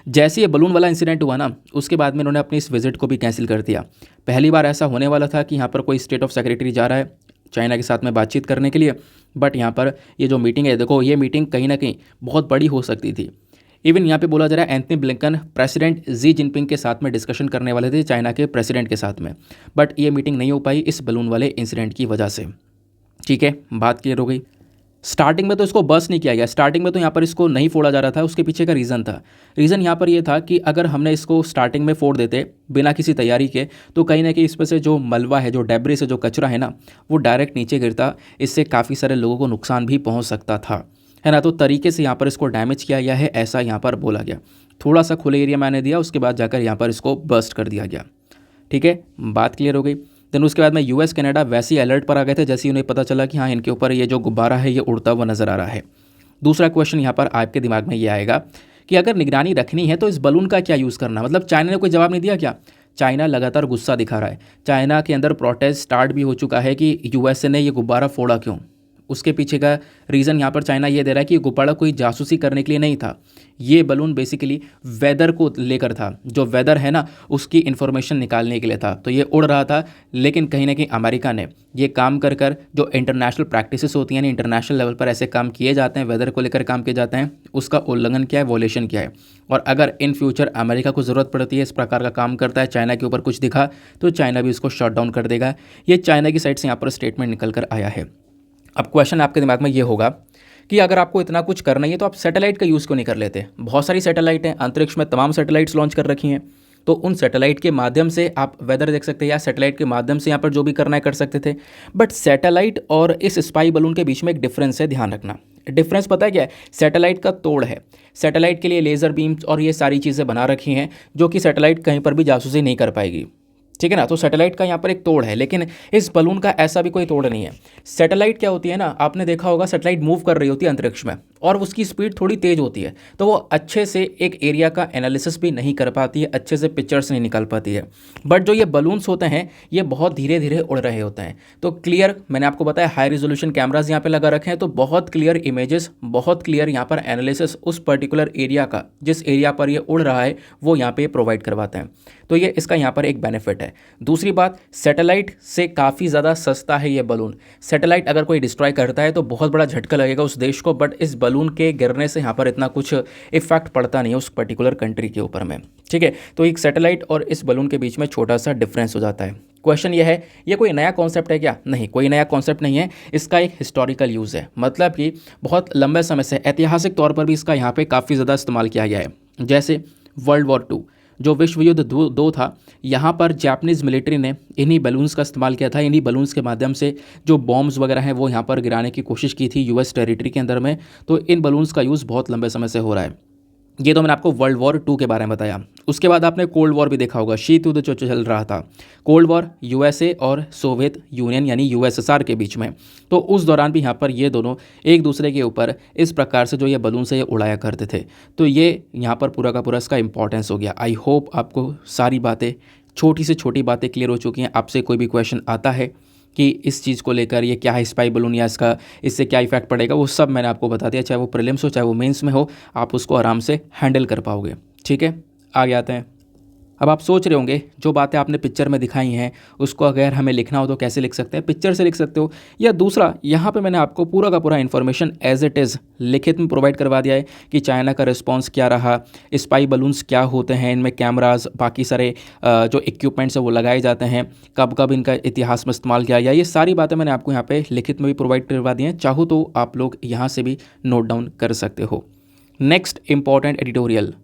जैसे ये बलून वाला इंसिडेंट हुआ ना, उसके बाद में इन्होंने अपनी इस विजिट को भी कैंसिल कर दिया। पहली बार ऐसा होने वाला था कि यहाँ पर कोई स्टेट ऑफ सेक्रेटरी जा रहा है चाइना के साथ में बातचीत करने के लिए, बट यहाँ पर ये जो मीटिंग है, देखो ये मीटिंग कहीं ना कहीं बहुत बड़ी हो सकती थी। इवन यहाँ पे बोला जा रहा है Anthony Blinken president Xi Jinping के साथ में डिस्कशन करने वाले थे, चाइना के प्रेसिडेंट के साथ में, बट ये मीटिंग नहीं हो पाई इस बलून वाले इंसिडेंट की वजह से। ठीक है, बात क्लियर हो गई। स्टार्टिंग में तो इसको बस नहीं किया गया, स्टार्टिंग में तो यहाँ पर इसको नहीं फोड़ा जा रहा था। उसके पीछे का रीज़न था, रीज़न यहाँ पर ये था कि अगर हमने इसको स्टार्टिंग में फोड़ देते बिना किसी तैयारी के, तो कहीं ना कहीं इस पर से जो मलबा है, जो डेब्रिस से जो कचरा है ना, वो डायरेक्ट नीचे गिरता, इससे काफ़ी सारे लोगों को नुकसान भी पहुँच सकता था, है ना। तो तरीके से यहाँ पर इसको डैमेज किया गया है, ऐसा यहाँ पर बोला गया। थोड़ा सा खुले एरिया मैंने दिया, उसके बाद जाकर यहाँ पर इसको बर्स्ट कर दिया गया। ठीक है, बात क्लियर हो गई। देन उसके बाद में यूएस कनाडा वैसे ही अलर्ट पर आ गए थे जैसे ही उन्हें पता चला कि हाँ, इनके ऊपर ये जो गुब्बारा है ये उड़ता हुआ नज़र आ रहा है। दूसरा क्वेश्चन यहाँ पर आपके दिमाग में ये आएगा कि अगर निगरानी रखनी है तो इस बलून का क्या यूज़ करना? मतलब चाइना ने कोई जवाब नहीं दिया क्या? चाइना लगातार गुस्सा दिखा रहा है, चाइना के अंदर प्रोटेस्ट स्टार्ट भी हो चुका है कि यूएसए ने ये गुब्बारा फोड़ा क्यों। उसके पीछे का रीज़न यहाँ पर चाइना ये दे रहा है कि ये गुब्बारा कोई जासूसी करने के लिए नहीं था, ये बलून बेसिकली वेदर को लेकर था, जो वेदर है ना उसकी इन्फॉर्मेशन निकालने के लिए था। तो ये उड़ रहा था, लेकिन कहीं ना कहीं अमेरिका ने ये काम कर कर जो इंटरनेशनल प्रैक्टिसेस होती हैं, इंटरनेशनल लेवल पर ऐसे काम किए जाते हैं, वेदर को लेकर काम किए जाते हैं, उसका उल्लंघन क्या है, वॉयलेशन क्या है। और अगर इन फ्यूचर अमेरिका को ज़रूरत पड़ती है, इस प्रकार का काम करता है, चाइना के ऊपर कुछ दिखा, तो चाइना भी उसको शट डाउन कर देगा। ये चाइना की साइड से यहाँ पर स्टेटमेंट निकल कर आया है। अब क्वेश्चन आपके दिमाग में ये होगा कि अगर आपको इतना कुछ करना ही है तो आप सैटेलाइट का यूज़ क्यों नहीं कर लेते? बहुत सारी सैटेलाइट हैं, अंतरिक्ष में तमाम सैटेलाइट्स लॉन्च कर रखी हैं, तो उन सैटेलाइट के माध्यम से आप वेदर देख सकते हैं, या सैटेलाइट के माध्यम से यहाँ पर जो भी करना है कर सकते थे। बट सैटेलाइट और इस स्पाई बलून के बीच में एक डिफरेंस है, ध्यान रखना। डिफरेंस पता है क्या है? सैटेलाइट का तोड़ है, सैटेलाइट के लिए लेज़र बीम्स और ये सारी चीज़ें बना रखी हैं जो कि सैटेलाइट कहीं पर भी जासूसी नहीं कर पाएगी। ठीक है ना, तो सैटेलाइट का यहाँ पर एक तोड़ है, लेकिन इस बलून का ऐसा भी कोई तोड़ नहीं है। सैटेलाइट क्या होती है ना, आपने देखा होगा सैटेलाइट मूव कर रही होती है अंतरिक्ष में, और उसकी स्पीड थोड़ी तेज़ होती है, तो वो अच्छे से एक एरिया का एनालिसिस भी नहीं कर पाती है, अच्छे से पिक्चर्स नहीं निकाल पाती है। बट जो ये बलून्स होते हैं ये बहुत धीरे धीरे उड़ रहे होते हैं, तो क्लियर, मैंने आपको बताया हाई रिजोल्यूशन कैमराज यहाँ पे लगा रखे हैं, तो बहुत क्लियर इमेजेस, बहुत क्लियर यहाँ पर एनालिसिस उस पर्टिकुलर एरिया का, जिस एरिया पर ये उड़ रहा है वो यहाँ पे प्रोवाइड करवाते हैं। तो ये इसका यहाँ पर एक बेनिफिट है। दूसरी बात, सैटेलाइट से काफ़ी ज़्यादा सस्ता है ये बलून। सैटेलाइट अगर कोई डिस्ट्रॉय करता है तो बहुत बड़ा झटका लगेगा उस देश को, बट इस बलून के गिरने से यहाँ पर इतना कुछ इफेक्ट पड़ता नहीं है उस पर्टिकुलर कंट्री के ऊपर में। ठीक है, तो एक सैटेलाइट और इस बलून के बीच में छोटा सा डिफरेंस हो जाता है। क्वेश्चन ये है, ये कोई नया कॉन्सेप्ट है क्या? नहीं, कोई नया कॉन्सेप्ट नहीं है, इसका एक हिस्टोरिकल यूज़ है। मतलब कि बहुत लंबे समय से ऐतिहासिक तौर पर भी इसका यहाँ पे काफ़ी ज़्यादा इस्तेमाल किया गया है। जैसे वर्ल्ड वॉर 2, जो विश्व युद्ध दो था, यहाँ पर जापानीज़ मिलिट्री ने इन्हीं बलून्स का इस्तेमाल किया था। इन्हीं बलून्स के माध्यम से जो बॉम्ब्स वगैरह हैं वो यहाँ पर गिराने की कोशिश की थी यूएस टेरिटरी के अंदर में। तो इन बलून्स का यूज़ बहुत लंबे समय से हो रहा है। ये तो मैंने आपको वर्ल्ड वॉर 2 के बारे में बताया। उसके बाद आपने कोल्ड वॉर भी देखा होगा, शीत युद्ध जो चल रहा था, कोल्ड वॉर यूएसए और सोवियत यूनियन यानी यूएसएसआर के बीच में। तो उस दौरान भी यहाँ पर ये दोनों एक दूसरे के ऊपर इस प्रकार से जो ये बलून से ये उड़ाया करते थे। तो ये यहाँ पर पूरा का पूरा इसका इंपॉर्टेंस हो गया। आई होप आपको सारी बातें, छोटी से छोटी बातें क्लियर हो चुकी हैं। आपसे कोई भी क्वेश्चन आता है कि इस चीज़ को लेकर ये क्या है स्पाई बलून या इसका इससे क्या इफेक्ट पड़ेगा, वो सब मैंने आपको बता दिया। चाहे वो प्रीलिम्स हो चाहे वो मेंस में हो, आप उसको आराम से हैंडल कर पाओगे। ठीक है, आगे आते हैं। अब आप सोच रहे होंगे जो बातें आपने पिक्चर में दिखाई हैं उसको अगर हमें लिखना हो तो कैसे लिख सकते हैं? पिक्चर से लिख सकते हो, या दूसरा यहाँ पे मैंने आपको पूरा का पूरा इन्फॉर्मेशन एज इट इज़ लिखित में प्रोवाइड करवा दिया है कि चाइना का रिस्पांस क्या रहा, स्पाई बलून्स क्या होते हैं, इनमें कैमराज बाकी सारे जो इक्विपमेंट्स है वो लगाए जाते हैं, कब कब इनका इतिहास में इस्तेमाल किया गया, ये सारी बातें मैंने आपको यहाँ पर लिखित में भी प्रोवाइड करवा दी हैं। चाहो तो आप लोग यहाँ से भी नोट डाउन कर सकते हो। Next important editorial.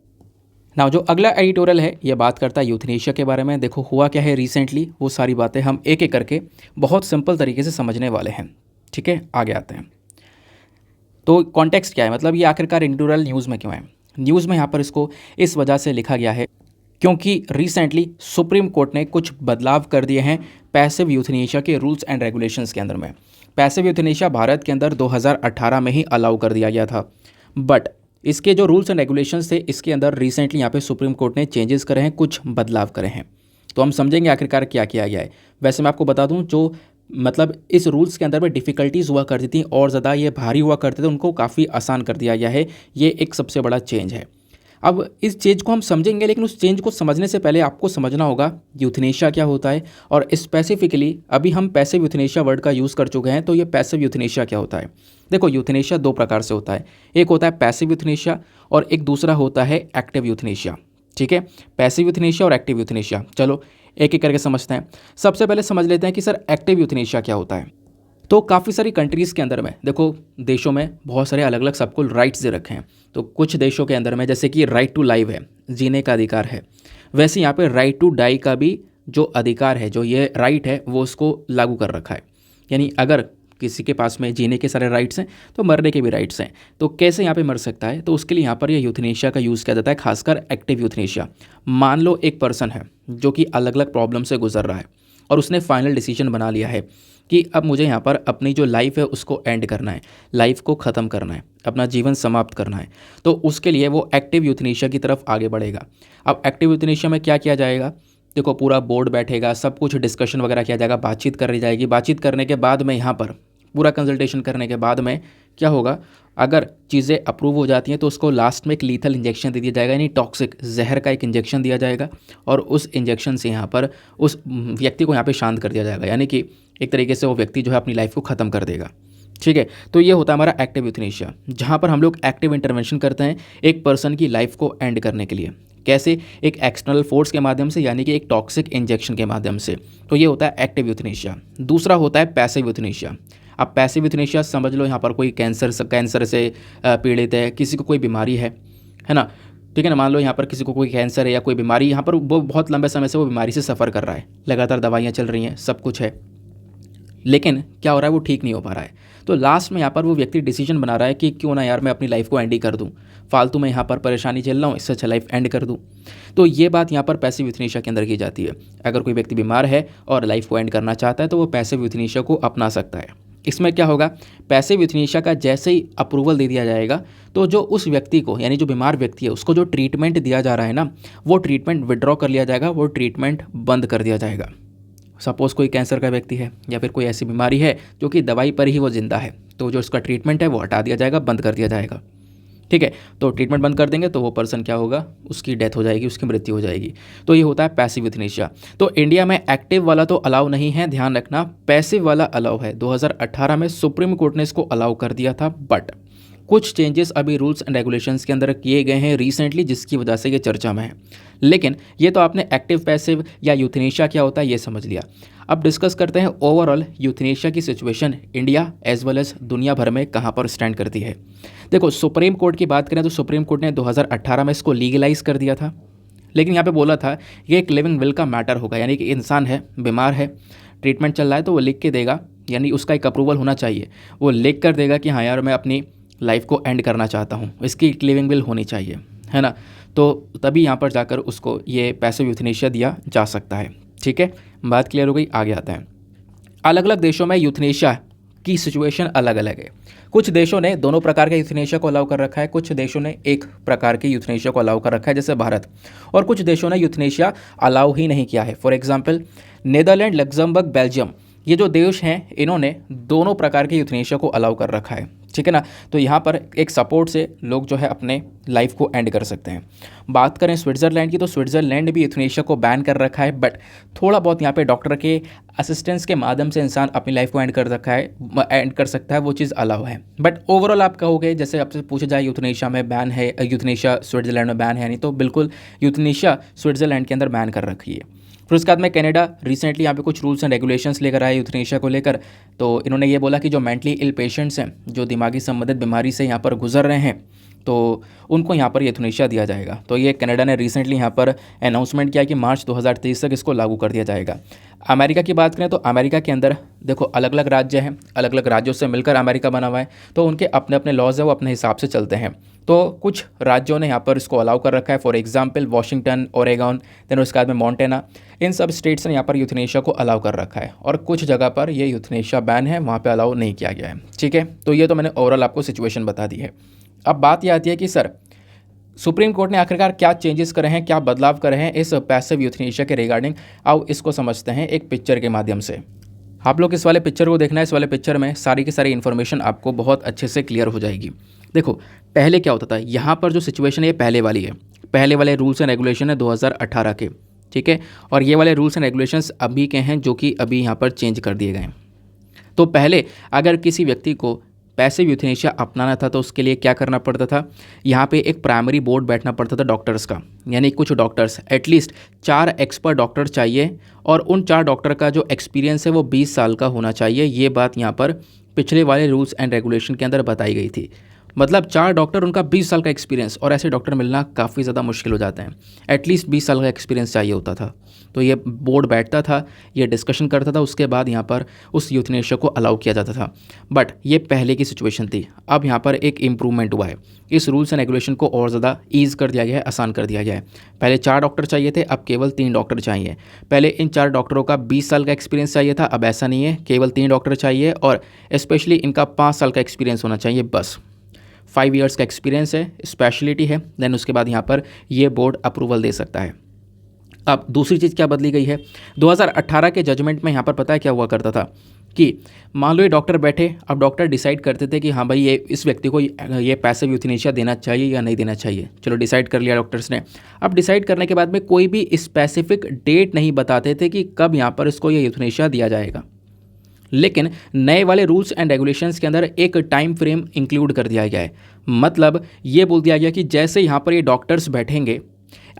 नाउ जो अगला एडिटोरियल है ये बात करता है यूथनेशिया के बारे में। देखो हुआ क्या है रिसेंटली, वो सारी बातें हम एक एक करके बहुत सिंपल तरीके से समझने वाले हैं। ठीक है, आगे आते हैं। तो कॉन्टेक्स्ट क्या है, मतलब ये आखिरकार एडिटोरियल न्यूज़ में क्यों है? न्यूज़ में यहाँ पर इसको इस वजह से लिखा गया है क्योंकि रिसेंटली सुप्रीम कोर्ट ने कुछ बदलाव कर दिए हैं पैसिव यूथनेशिया के रूल्स एंड रेगुलेशंस के अंदर में। पैसिव यूथनेशिया भारत के अंदर 2018 में ही अलाउ कर दिया गया था, बट इसके जो रूल्स एंड रेगुलेशंस थे इसके अंदर रिसेंटली यहाँ पे सुप्रीम कोर्ट ने चेंजेस करे हैं, कुछ बदलाव करे हैं। तो हम समझेंगे आखिरकार क्या किया गया है। वैसे मैं आपको बता दूं, जो मतलब इस रूल्स के अंदर में डिफ़िकल्टीज़ हुआ करती थी और ज़्यादा ये भारी हुआ करते थे, उनको काफ़ी आसान कर दिया गया है। ये एक सबसे बड़ा चेंज है। अब इस चेंज को हम समझेंगे, लेकिन उस चेंज को समझने से पहले आपको समझना होगा यूथनेशिया क्या होता है, और स्पेसिफिकली अभी हम पैसिव यूथनेशिया वर्ड का यूज़ कर चुके हैं, तो ये पैसिव यूथनेशिया क्या होता है। देखो यूथनेशिया दो प्रकार से होता है, एक होता है पैसिव यूथनेशिया और एक दूसरा होता है एक्टिव यूथनेशिया। ठीक है, पैसिव यूथनेशिया और एक्टिव यूथनेशिया, चलो एक एक करके समझते हैं। सबसे पहले समझ लेते हैं कि सर एक्टिव यूथनेशिया क्या होता है। तो काफ़ी सारी कंट्रीज़ के अंदर में देखो, देशों में बहुत सारे अलग अलग सबको राइट्स दे रखे हैं। तो कुछ देशों के अंदर में जैसे कि राइट टू लाइव है, जीने का अधिकार है, वैसे यहाँ पे राइट टू डाई का भी जो अधिकार है, जो ये राइट है वो उसको लागू कर रखा है। यानी अगर किसी के पास में जीने के सारे राइट्स हैं तो मरने के भी राइट्स हैं। तो कैसे यहाँ पे मर सकता है, तो उसके लिए यहाँ पर ये यूथनेशिया का यूज़ किया जाता है, खासकर एक्टिव यूथनेशिया। मान लो एक पर्सन है जो कि अलग अलग प्रॉब्लम से गुजर रहा है और उसने फाइनल डिसीजन बना लिया है कि अब मुझे यहाँ पर अपनी जो लाइफ है उसको एंड करना है, लाइफ को ख़त्म करना है, अपना जीवन समाप्त करना है। तो उसके लिए वो एक्टिव यूथनेशिया की तरफ आगे बढ़ेगा। अब एक्टिव यूथनेशिया में क्या किया जाएगा, देखो पूरा बोर्ड बैठेगा, सब कुछ डिस्कशन वगैरह किया जाएगा, बातचीत करी जाएगी। बातचीत करने के बाद में यहाँ पर पूरा कंसल्टेशन करने के बाद में क्या होगा, अगर चीज़ें अप्रूव हो जाती हैं तो उसको लास्ट में एक लीथल इंजेक्शन दे दिया जाएगा, यानी टॉक्सिक जहर का एक इंजेक्शन दिया जाएगा, और उस इंजेक्शन से यहाँ पर उस व्यक्ति को यहाँ पे शांत कर दिया जाएगा, यानी कि एक तरीके से वो व्यक्ति जो है अपनी लाइफ को ख़त्म कर देगा। ठीक है, तो ये होता है हमारा एक्टिव यूथनेशिया, जहाँ पर हम लोग एक्टिव इंटरवेंशन करते हैं एक पर्सन की लाइफ को एंड करने के लिए। कैसे? एक एक्सटर्नल फोर्स के माध्यम से, यानी कि एक टॉक्सिक इंजेक्शन के माध्यम से। तो ये होता है एक्टिव यूथनेशिया। दूसरा होता है पैसिव यूथनेशिया। अब पैसिव यूथनेशिया समझ लो, यहाँ पर कोई कैंसर से पीड़ित है, किसी को कोई बीमारी है ना, ठीक है ना, मान लो यहाँ पर किसी को कोई कैंसर है या कोई बीमारी, यहाँ पर वो बहुत लंबे समय से वो बीमारी से सफ़र कर रहा है, लगातार दवाइयाँ चल रही हैं, सब कुछ है, लेकिन क्या हो रहा है, वो ठीक नहीं हो पा रहा है। तो लास्ट में यहाँ पर वो व्यक्ति डिसीजन बना रहा है कि क्यों ना यार मैं अपनी लाइफ को एंड ही कर दूँ, फालतू में यहाँ पर परेशानी झेल रहा हूँ, इससे अच्छा लाइफ एंड कर दूँ। तो ये बात यहाँ पर पैसिव यूथनेशिया के अंदर की जाती है। अगर कोई व्यक्ति बीमार है और लाइफ को एंड करना चाहता है तो वो पैसिव यूथनेशिया को अपना सकता है। इसमें क्या होगा, पैसिव यूथनेशिया का जैसे ही अप्रूवल दे दिया जाएगा तो जो उस व्यक्ति को, यानी जो बीमार व्यक्ति है, उसको जो ट्रीटमेंट दिया जा रहा है ना, वो ट्रीटमेंट विड्रॉ कर लिया जाएगा, वो ट्रीटमेंट बंद कर दिया जाएगा। सपोज़ कोई कैंसर का व्यक्ति है या फिर कोई ऐसी बीमारी है जो कि दवाई पर ही वो जिंदा है, तो जो उसका ट्रीटमेंट है वो हटा दिया जाएगा, बंद कर दिया जाएगा। ठीक है, तो ट्रीटमेंट बंद कर देंगे तो वो पर्सन क्या होगा, उसकी डेथ हो जाएगी, उसकी मृत्यु हो जाएगी। तो ये होता है पैसिव यूथनेशिया। तो इंडिया में एक्टिव वाला तो अलाउ नहीं है, ध्यान रखना, पैसिव वाला अलाउ है। 2018 में सुप्रीम कोर्ट ने इसको अलाउ कर दिया था, बट कुछ चेंजेस अभी रूल्स एंड रेगुलेशंस के अंदर किए गए हैं रिसेंटली, जिसकी वजह से ये चर्चा में है। लेकिन ये तो आपने एक्टिव पैसिव या यूथनेशिया क्या होता है ये समझ लिया। अब डिस्कस करते हैं ओवरऑल यूथनेशिया की situation India as well as दुनिया भर में कहाँ पर स्टैंड करती है। देखो, सुप्रीम कोर्ट की बात करें तो सुप्रीम कोर्ट ने 2018 में इसको लीगलाइज कर दिया था, लेकिन यहाँ पे बोला था ये एक लिविंग विल का मैटर होगा, यानी कि इंसान है, बीमार है, ट्रीटमेंट चल रहा है, तो वो लिख के देगा, यानी उसका एक अप्रूवल होना चाहिए, वो लिख कर देगा कि हाँ यार मैं अपनी लाइफ को एंड करना चाहता हूँ, इसकी एक लिविंग विल होनी चाहिए, है ना। तो तभी यहाँ पर जाकर उसको ये पैसिव यूथनेशिया दिया जा सकता है। ठीक है, बात क्लियर हो गई, आगे आते हैं। अलग अलग देशों में यूथनेशिया की सिचुएशन अलग अलग है। कुछ देशों ने दोनों प्रकार के यूथनेशिया को अलाउ कर रखा है, कुछ देशों ने एक प्रकार के यूथनेशिया को अलाउ कर रखा है, जैसे भारत, और कुछ देशों ने यूथनेशिया अलाउ ही नहीं किया है। For example Netherland, Luxembourg, Belgium, ये जो देश हैं इन्होंने दोनों प्रकार के यूथनेशिया को अलाउ कर रखा है। ठीक है ना, तो यहाँ पर एक सपोर्ट से लोग जो है अपने लाइफ को एंड कर सकते हैं। बात करें स्विट्ज़रलैंड की, तो स्विट्ज़रलैंड भी यूथनेशिया को बैन कर रखा है, बट थोड़ा बहुत यहाँ पे डॉक्टर के असिस्टेंस के माध्यम से इंसान अपनी लाइफ को एंड कर रखा है, एंड कर सकता है, वो चीज़ अलाउ है। बट ओवरऑल आप कहोगे, जैसे आपसे पूछा जाए यूथनेशिया में बैन है, यूथनेशिया स्विट्ज़रलैंड में बैन है नहीं, तो बिल्कुल यूथनेशिया स्विट्ज़रलैंड के अंदर बैन कर रखी है। फिर उसके बाद में कनाडा रिसेंटली यहाँ पे कुछ रूल्स एंड रेगुलेशंस लेकर आए यूथनेशिया को लेकर। तो इन्होंने ये बोला कि जो मेंटली इल पेशेंट्स हैं, जो दिमागी संबंधित बीमारी से यहाँ पर गुजर रहे हैं, तो उनको यहाँ पर यूथनेशिया दिया जाएगा। तो ये कनाडा ने रिसेंटली यहाँ पर अनाउंसमेंट किया कि मार्च 2023 तक इसको लागू कर दिया जाएगा। अमेरिका की बात करें तो अमेरिका के अंदर देखो अलग अलग राज्य हैं, अलग अलग राज्यों से मिलकर अमेरिका बना हुआ है, तो उनके अपने अपने लॉज है, वो अपने हिसाब से चलते हैं। तो कुछ राज्यों ने यहाँ पर इसको अलाउ कर रखा है, for example Washington, Oregon, then उसके बाद में मॉन्टेना, इन सब स्टेट्स ने यहाँ पर यूथनेशिया को अलाउ कर रखा है, और कुछ जगह पर ये यूथनेशिया बैन है, वहाँ पे अलाउ नहीं किया गया है। ठीक है, तो ये तो मैंने ओवरऑल आपको सिचुएशन बता दी है। अब बात ये आती है कि सर सुप्रीम कोर्ट ने आखिरकार क्या चेंजेस करे हैं, क्या बदलाव करे हैं इस पैसिव यूथनेशिया के रिगार्डिंग। आओ इसको समझते हैं एक पिक्चर के माध्यम से। आप लोग इस वाले पिक्चर को देखना है, इस वाले पिक्चर में सारी की सारी इन्फॉर्मेशन आपको बहुत अच्छे से क्लियर हो जाएगी। देखो पहले क्या होता था, यहाँ पर जो सिचुएशन है ये पहले वाली है, पहले वाले रूल्स एंड रेगुलेशन है 2018 के। ठीक है, और ये वाले रूल्स एंड रेगुलेशंस अभी के हैं, जो कि अभी यहाँ पर चेंज कर दिए गए हैं। तो पहले अगर किसी व्यक्ति को पैसिव यूथनेशिया अपनाना था तो उसके लिए क्या करना पड़ता था, यहाँ पे एक प्राइमरी बोर्ड बैठना पड़ता था डॉक्टर्स का, यानी कुछ डॉक्टर्स, एटलीस्ट 4 एक्सपर्ट डॉक्टर चाहिए, और उन 4 डॉक्टर का जो एक्सपीरियंस है वो 20 साल का होना चाहिए। ये बात यहाँ पर पिछले वाले रूल्स एंड रेगुलेशन के अंदर बताई गई थी। मतलब 4 डॉक्टर, उनका 20 साल का एक्सपीरियंस, और ऐसे डॉक्टर मिलना काफ़ी ज़्यादा मुश्किल हो जाते हैं, एटलीस्ट 20 साल का एक्सपीरियंस चाहिए होता था। तो ये बोर्ड बैठता था, ये डिस्कशन करता था, उसके बाद यहाँ पर उस यूथनेशिया को अलाउ किया जाता था। बट ये पहले की सिचुएशन थी, अब यहाँ पर एक इम्प्रूवमेंट हुआ है, इस रूल्स एंड रेगुलेशन को और ज़्यादा ईज़ कर दिया गया है, आसान कर दिया गया है। पहले 4 डॉक्टर चाहिए थे, अब केवल 3 डॉक्टर चाहिए। पहले इन 4 डॉक्टरों का 20 साल का एक्सपीरियंस चाहिए था, अब ऐसा नहीं है, केवल 3 डॉक्टर चाहिए, और स्पेशली इनका 5 साल का एक्सपीरियंस होना चाहिए, बस 5 ईयर्स का एक्सपीरियंस है, स्पेशलिटी है, देन उसके बाद यहाँ पर ये बोर्ड अप्रूवल दे सकता है। अब दूसरी चीज़ क्या बदली गई है, 2018 के जजमेंट में यहाँ पर पता है क्या हुआ करता था कि मान लो ये डॉक्टर बैठे, अब डॉक्टर डिसाइड करते थे कि हाँ भाई ये इस व्यक्ति को ये पैसिव यूथनेशिया देना चाहिए या नहीं देना चाहिए। चलो डिसाइड कर लिया डॉक्टर्स ने। अब डिसाइड करने के बाद में कोई भी स्पेसिफिक डेट नहीं बताते थे कि कब यहाँ पर इसको ये यूथनेशिया दिया जाएगा, लेकिन नए वाले रूल्स एंड रेगुलेशंस के अंदर एक टाइम फ्रेम इंक्लूड कर दिया गया है। मतलब ये बोल दिया गया कि जैसे यहाँ पर ये डॉक्टर्स बैठेंगे,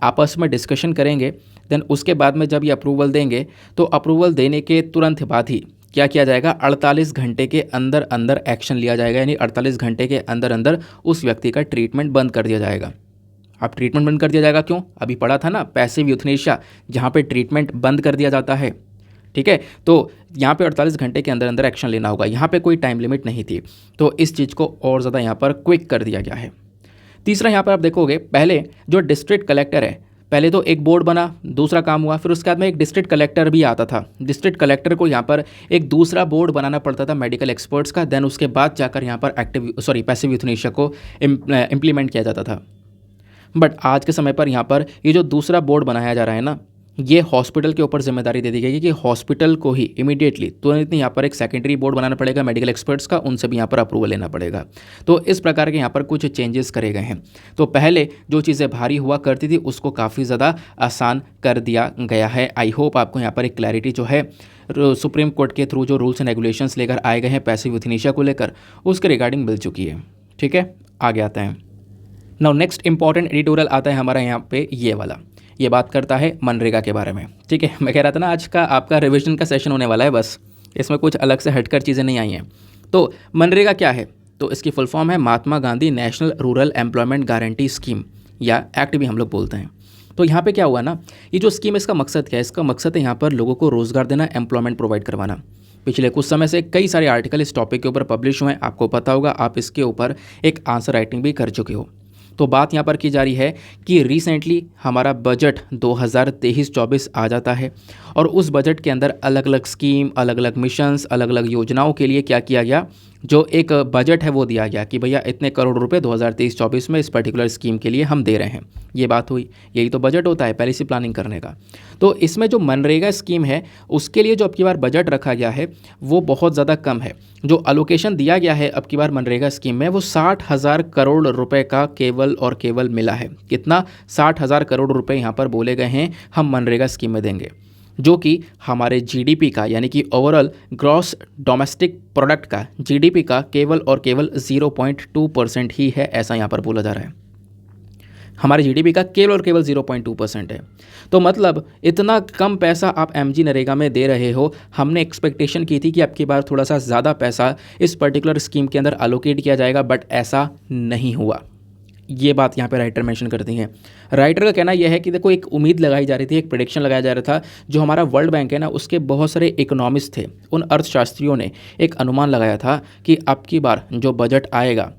आपस में डिस्कशन करेंगे, देन उसके बाद में जब ये अप्रूवल देंगे, तो अप्रूवल देने के तुरंत बाद ही क्या किया जाएगा, 48 घंटे के अंदर अंदर एक्शन लिया जाएगा, यानी 48 घंटे के अंदर अंदर उस व्यक्ति का ट्रीटमेंट बंद कर दिया जाएगा। अब ट्रीटमेंट बंद कर दिया जाएगा क्यों, अभी पढ़ा था ना पैसिव यूथनेशिया, जहाँ पे ट्रीटमेंट बंद कर दिया जाता है। ठीक है, तो यहाँ पे 48 घंटे के अंदर अंदर एक्शन लेना होगा, यहाँ पे कोई टाइम लिमिट नहीं थी, तो इस चीज़ को और ज़्यादा यहाँ पर क्विक कर दिया गया है। तीसरा यहाँ पर आप देखोगे, पहले जो डिस्ट्रिक्ट कलेक्टर है, पहले तो एक बोर्ड बना, दूसरा काम हुआ, फिर उसके बाद में एक डिस्ट्रिक्ट कलेक्टर भी आता था। डिस्ट्रिक्ट कलेक्टर को यहाँ पर एक दूसरा बोर्ड बनाना पड़ता था मेडिकल एक्सपर्ट्स का, देन उसके बाद जाकर यहाँ पर पैसिव यूथनेशिया को इम्प्लीमेंट किया जाता था। बट आज के समय पर यहाँ पर ये जो दूसरा बोर्ड बनाया जा रहा है ना, ये हॉस्पिटल के ऊपर जिम्मेदारी दे दी गई है कि हॉस्पिटल को ही इमीडिएटली तुरंत यहाँ पर एक सेकेंडरी बोर्ड बनाना पड़ेगा मेडिकल एक्सपर्ट्स का, उनसे भी यहाँ पर अप्रूवल लेना पड़ेगा। तो इस प्रकार के यहाँ पर कुछ चेंजेस करे गए हैं। तो पहले जो चीज़ें भारी हुआ करती थी उसको काफ़ी ज़्यादा आसान कर दिया गया है। आई होप आपको यहाँ पर एक क्लैरिटी जो है सुप्रीम कोर्ट के थ्रू जो रूल्स एंड रेगुलेशंस लेकर आए गए हैं पैसिव यूथनेशिया को लेकर, उसके रिगार्डिंग मिल चुकी है। ठीक है, आगे आते हैं। नाउ नेक्स्ट इंपॉर्टेंट एडिटोरियल आता है हमारा यहाँ पे ये वाला, ये बात करता है मनरेगा के बारे में। ठीक है, मैं कह रहा था ना आज का आपका रिवीजन का सेशन होने वाला है, बस इसमें कुछ अलग से हटकर चीज़ें नहीं आई हैं। तो मनरेगा क्या है, तो इसकी फुल फॉर्म है Mahatma Gandhi national rural employment guarantee scheme, या एक्ट भी हम लोग बोलते हैं। तो यहाँ पे क्या हुआ ना, ये जो स्कीम है इसका मकसद क्या है, इसका मकसद है यहाँ पर लोगों को रोज़गार देना, एम्प्लॉयमेंट प्रोवाइड करवाना। पिछले कुछ समय से कई सारे आर्टिकल इस टॉपिक के ऊपर पब्लिश हुए हैं, आपको पता होगा, आप इसके ऊपर एक आंसर राइटिंग भी कर चुके हो। तो बात यहाँ पर की जा रही है कि रिसेंटली हमारा बजट 2023-24 आ जाता है और उस बजट के अंदर अलग अलग स्कीम, अलग अलग मिशंस, अलग अलग योजनाओं के लिए क्या किया गया, जो एक बजट है वो दिया गया कि भैया इतने करोड़ रुपए 2023-24 में इस पर्टिकुलर स्कीम के लिए हम दे रहे हैं। ये बात हुई, यही तो बजट होता है पहले से प्लानिंग करने का। तो इसमें जो मनरेगा स्कीम है उसके लिए जो अब की बार बजट रखा गया है वो बहुत ज़्यादा कम है। जो अलोकेशन दिया गया है अब की बार मनरेगा स्कीम में वो 60,000 करोड़ रुपए का केवल और केवल मिला है। कितना? 60,000 करोड़ रुपए यहाँ पर बोले गए हैं हम मनरेगा स्कीम में देंगे, जो कि हमारे जीडीपी का यानी कि ओवरऑल ग्रॉस डोमेस्टिक प्रोडक्ट का जीडीपी का केवल और केवल 0.2% ही है, ऐसा यहाँ पर बोला जा रहा है। हमारे जीडीपी का केवल और केवल 0.2% है। तो मतलब इतना कम पैसा आप एमजी नरेगा में दे रहे हो। हमने एक्सपेक्टेशन की थी कि अब की बार थोड़ा सा ज़्यादा पैसा इस पर्टिकुलर स्कीम के अंदर अलोकेट किया जाएगा, बट ऐसा नहीं हुआ। ये बात यहाँ पे राइटर मेंशन करती हैं। राइटर का कहना यह है कि देखो एक उम्मीद लगाई जा रही थी, एक प्रेडिक्शन लगाया जा रहा था, जो हमारा वर्ल्ड बैंक है ना उसके बहुत सारे इकोनॉमिस्ट थे, उन अर्थशास्त्रियों ने एक अनुमान लगाया था कि अब की बार जो बजट आएगा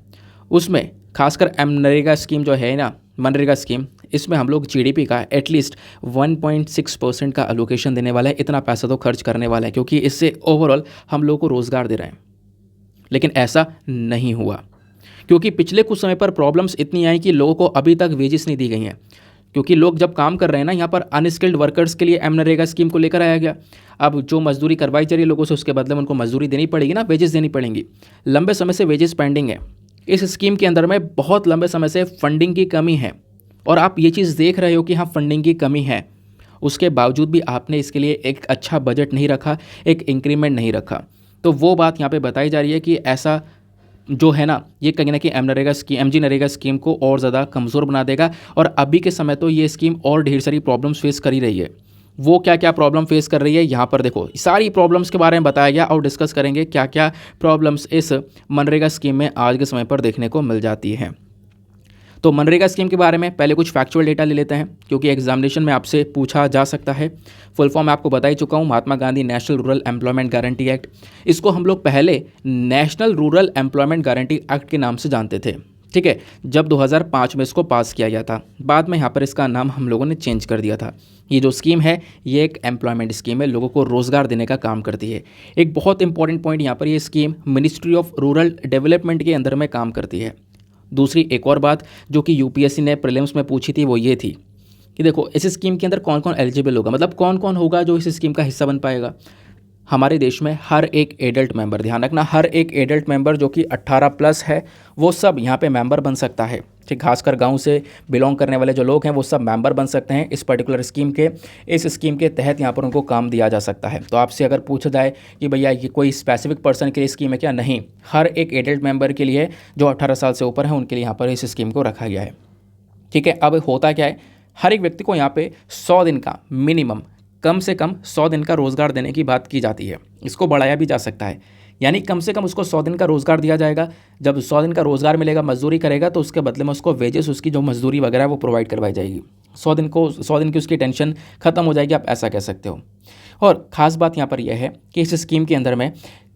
उसमें खासकर मनरेगा स्कीम जो है ना, मनरेगा स्कीम, इसमें हम लोग जीडीपी का एटलीस्ट 1.6% का अलोकेशन देने वाला है। इतना पैसा तो खर्च करने वाला है क्योंकि इससे ओवरऑल हम लोगों को रोज़गार दे रहे हैं। लेकिन ऐसा नहीं हुआ क्योंकि पिछले कुछ समय पर प्रॉब्लम्स इतनी आई कि लोगों को अभी तक वेजेस नहीं दी गई हैं। क्योंकि लोग जब काम कर रहे हैं ना, यहाँ पर अनस्किल्ड वर्कर्स के लिए मनरेगा स्कीम को लेकर आया गया। अब जो मजदूरी करवाई जा रही है लोगों से, उसके बदले में उनको मजदूरी देनी पड़ेगी ना, वेजेस देनी पड़ेंगी। लंबे समय से वेजेस पेंडिंग है। इस स्कीम के अंदर में बहुत लंबे समय से फंडिंग की कमी है और आप ये चीज़ देख रहे हो कि हाँ फंडिंग की कमी है, उसके बावजूद भी आपने इसके लिए एक अच्छा बजट नहीं रखा, एक इंक्रीमेंट नहीं रखा। तो वो बात यहाँ पे बताई जा रही है कि ऐसा जो है ना, ये कहीं ना कहीं एमजी नरेगा स्कीम को और ज़्यादा कमज़ोर बना देगा। और अभी के समय तो ये स्कीम और ढेर सारी प्रॉब्लम्स फेस कर ही रही है। वो क्या क्या प्रॉब्लम फेस कर रही है यहाँ पर देखो, सारी प्रॉब्लम्स के बारे में बताया गया और डिस्कस करेंगे क्या क्या प्रॉब्लम्स इस मनरेगा स्कीम में आज के समय पर देखने को मिल जाती है। तो मनरेगा स्कीम के बारे में पहले कुछ फैक्चुअल डेटा ले लेते हैं क्योंकि एग्जामिनेशन में आपसे पूछा जा सकता है। फुल फॉर्म मैं आपको बता ही चुका हूँ, Mahatma Gandhi national rural employment guarantee act. इसको हम लोग पहले national rural employment guarantee act के नाम से जानते थे। ठीक है, जब 2005 में इसको पास किया गया था, बाद में यहाँ पर इसका नाम हम लोगों ने चेंज कर दिया था। ये जो स्कीम है ये एक एम्प्लॉयमेंट स्कीम है, लोगों को रोज़गार देने का काम करती है। एक बहुत इंपॉर्टेंट पॉइंट यहाँ पर, ये scheme ministry of rural development के अंदर में काम करती है। दूसरी एक और बात जो कि यूपीएससी ने प्रीलिम्स में पूछी थी वो ये थी कि देखो इस स्कीम के अंदर कौन कौन एलिजिबल होगा, मतलब कौन कौन होगा जो इस स्कीम का हिस्सा बन पाएगा। हमारे देश में हर एक एडल्ट मेंबर, ध्यान रखना, हर एक एडल्ट मेंबर जो कि 18+ है वो सब यहाँ पे मेंबर बन सकता है। ठीक, खासकर गांव से बिलोंग करने वाले जो लोग हैं वो सब मेंबर बन सकते हैं इस पर्टिकुलर स्कीम के। इस स्कीम के तहत यहाँ पर उनको काम दिया जा सकता है। तो आपसे अगर पूछा जाए कि भैया ये कोई स्पेसिफिक पर्सन के लिए स्कीम है क्या, नहीं, हर एक एडल्ट मेंबर के लिए जो 18 साल से ऊपर है उनके लिए यहाँ पर इस स्कीम को रखा गया है। ठीक है, अब होता क्या है, हर एक व्यक्ति को यहाँ पे 100 दिन का मिनिमम, कम से कम 100 दिन का रोज़गार देने की बात की जाती है। इसको बढ़ाया भी जा सकता है, यानी कम से कम उसको 100 दिन का रोज़गार दिया जाएगा। जब 100 दिन का रोज़गार मिलेगा, मजदूरी करेगा, तो उसके बदले में उसको वेजेस, उसकी जो मजदूरी वगैरह वो प्रोवाइड करवाई जाएगी। 100 दिन की उसकी टेंशन खत्म हो जाएगी, आप ऐसा कह सकते हो। और ख़ास बात यहाँ पर यह है कि इस स्कीम के अंदर में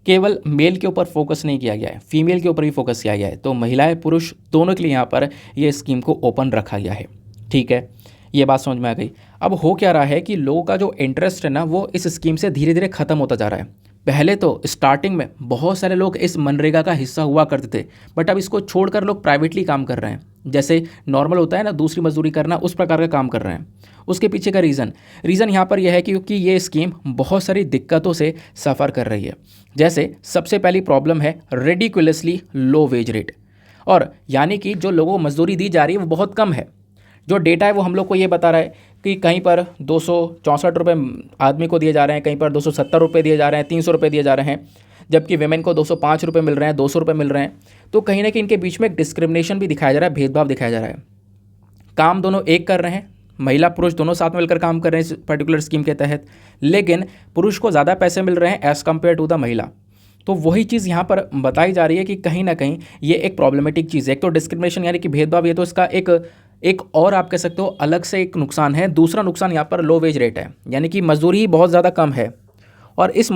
केवल मेल के ऊपर फोकस नहीं किया गया है, फीमेल के ऊपर भी फोकस किया गया है। तो महिलाएं पुरुष दोनों के लिए यहाँ पर यह स्कीम को ओपन रखा गया है। ठीक है, ये बात समझ में आ गई। अब हो क्या रहा है कि लोगों का जो इंटरेस्ट है ना वो इस स्कीम से धीरे धीरे ख़त्म होता जा रहा है। पहले तो स्टार्टिंग में बहुत सारे लोग इस मनरेगा का हिस्सा हुआ करते थे, बट अब इसको छोड़कर लोग प्राइवेटली काम कर रहे हैं। जैसे नॉर्मल होता है ना दूसरी मजदूरी करना, उस प्रकार का काम कर रहे हैं। उसके पीछे का रीज़न यहाँ पर यह है कि क्योंकि ये स्कीम बहुत सारी दिक्कतों से सफ़र कर रही है। जैसे सबसे पहली प्रॉब्लम है रेडिकुलसली लो वेज रेट, और यानी कि जो लोगों को मजदूरी दी जा रही है वो बहुत कम है। जो डेटा है वो हम लोग को ये बता रहा है कि कहीं पर 264 रुपये आदमी को दिए जा रहे हैं, कहीं पर 270 रुपये दिए जा रहे हैं, 300 रुपये दिए जा रहे हैं, जबकि वेमेन को 205 रुपये मिल रहे हैं, 200 रुपये मिल रहे हैं। तो कहीं ना कहीं इनके बीच में एक डिस्क्रिमिनेशन भी दिखाया जा रहा है, भेदभाव दिखाया जा रहा है। काम दोनों एक कर रहे हैं, महिला पुरुष दोनों साथ मिलकर काम कर रहे हैं इस पर्टिकुलर स्कीम के तहत, लेकिन पुरुष को ज़्यादा पैसे मिल रहे हैं एज़ कम्पेयर टू द महिला। तो वही चीज़ यहाँ पर बताई जा रही है कि कहीं ना कहीं ये एक प्रॉब्लमेटिक चीज़ है। एक तो डिस्क्रिमिनेशन यानी कि भेदभाव, ये तो इसका एक और आप कह सकते हो अलग से एक नुकसान है। दूसरा नुकसान यहाँ पर लो वेज रेट है, यानी कि मजदूरी ही बहुत ज़्यादा कम है, और इस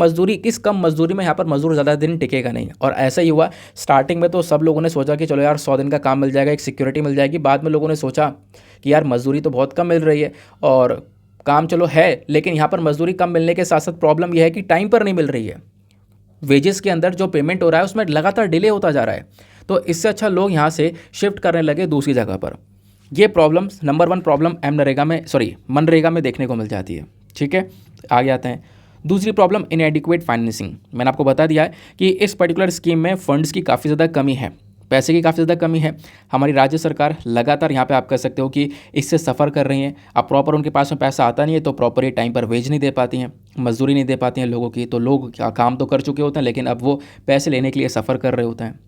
कम मजदूरी में यहाँ पर मजदूर ज़्यादा दिन टिकेगा नहीं। और ऐसा ही हुआ, स्टार्टिंग में तो सब लोगों ने सोचा कि चलो यार 100 दिन का काम मिल जाएगा, एक सिक्योरिटी मिल जाएगी। बाद में लोगों ने सोचा कि यार मजदूरी तो बहुत कम मिल रही है और काम चलो है, लेकिन यहाँ पर मजदूरी कम मिलने के साथ साथ प्रॉब्लम यह है कि टाइम पर नहीं मिल रही है। वेजेस के अंदर जो पेमेंट हो रहा है उसमें लगातार डिले होता जा रहा है। तो इससे अच्छा लोग यहाँ से शिफ्ट करने लगे दूसरी जगह पर। ये प्रॉब्लम नंबर 1 प्रॉब्लम मनरेगा में देखने को मिल जाती है। ठीक है, आगे आते हैं। दूसरी प्रॉब्लम इनएडिक्वेट फाइनेंसिंग। मैंने आपको बता दिया है कि इस पर्टिकुलर स्कीम में फंड्स की काफ़ी ज़्यादा कमी है, पैसे की काफ़ी ज़्यादा कमी है। हमारी राज्य सरकार लगातार यहाँ पे आप कह सकते हो कि इससे सफ़र कर रही हैं। अब प्रॉपर उनके पास में पैसा आता नहीं है, तो प्रॉपर ही टाइम पर वेज नहीं दे पाती हैं, मजदूरी नहीं दे पाती हैं लोगों की। तो लोग काम तो कर चुके होते हैं, लेकिन अब वो पैसे लेने के लिए सफ़र कर रहे होते हैं।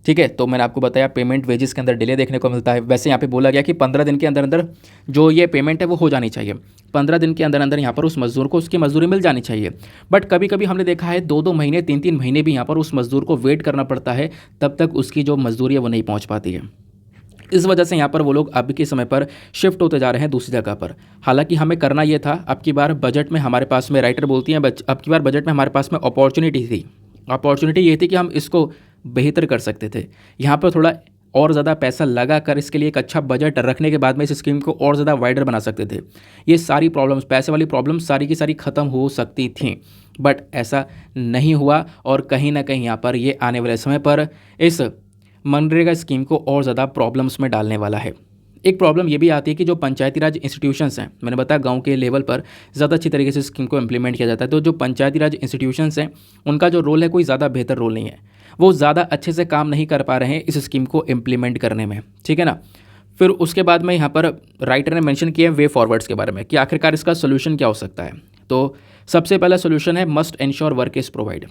ठीक है, तो मैंने आपको बताया पेमेंट वेजेस के अंदर डिले देखने को मिलता है। वैसे यहाँ पे बोला गया कि 15 दिन के अंदर अंदर जो ये पेमेंट है वो हो जानी चाहिए। 15 दिन के अंदर अंदर यहाँ पर उस मज़दूर को उसकी मजदूरी मिल जानी चाहिए। बट कभी कभी हमने देखा है 2-2 महीने 3-3 महीने भी यहाँ पर उस मज़दूर को वेट करना पड़ता है, तब तक उसकी जो मजदूरी है वो नहीं पहुँच पाती है। इस वजह से यहाँ पर वो लोग अब के समय पर शिफ्ट होते जा रहे हैं दूसरी जगह पर। हालांकि हमें करना ये था, अब की बार बजट में हमारे पास में राइटर बोलती हैं अब की बार बजट में हमारे पास में अपॉर्चुनिटी थी। अपॉर्चुनिटी ये थी कि हम इसको बेहतर कर सकते थे। यहाँ पर थोड़ा और ज़्यादा पैसा लगा कर इसके लिए एक अच्छा बजट रखने के बाद में इस स्कीम को और ज़्यादा वाइडर बना सकते थे। ये सारी प्रॉब्लम्स, पैसे वाली प्रॉब्लम्स सारी की सारी ख़त्म हो सकती थी, बट ऐसा नहीं हुआ। और कहीं ना कहीं यहाँ पर ये आने वाले समय पर इस मनरेगा स्कीम को और ज़्यादा प्रॉब्लम्स में डालने वाला है। एक प्रॉब्लम ये भी आती है कि जो पंचायती राज इंस्टीट्यूशंस हैं, मैंने बताया गांव के लेवल पर ज़्यादा अच्छी तरीके से स्कीम को इम्प्लीमेंट किया जाता है, तो जो पंचायती राज इंस्टीट्यूशंस हैं उनका जो रोल है कोई ज़्यादा बेहतर रोल नहीं है। वो ज़्यादा अच्छे से काम नहीं कर पा रहे हैं इस स्कीम को इम्प्लीमेंट करने में। ठीक है ना। फिर उसके बाद में यहाँ पर राइटर ने मेंशन किया वे फॉरवर्ड्स के बारे में कि आखिरकार इसका सोल्यूशन क्या हो सकता है। तो सबसे पहला सोल्यूशन है must ensure work is provide.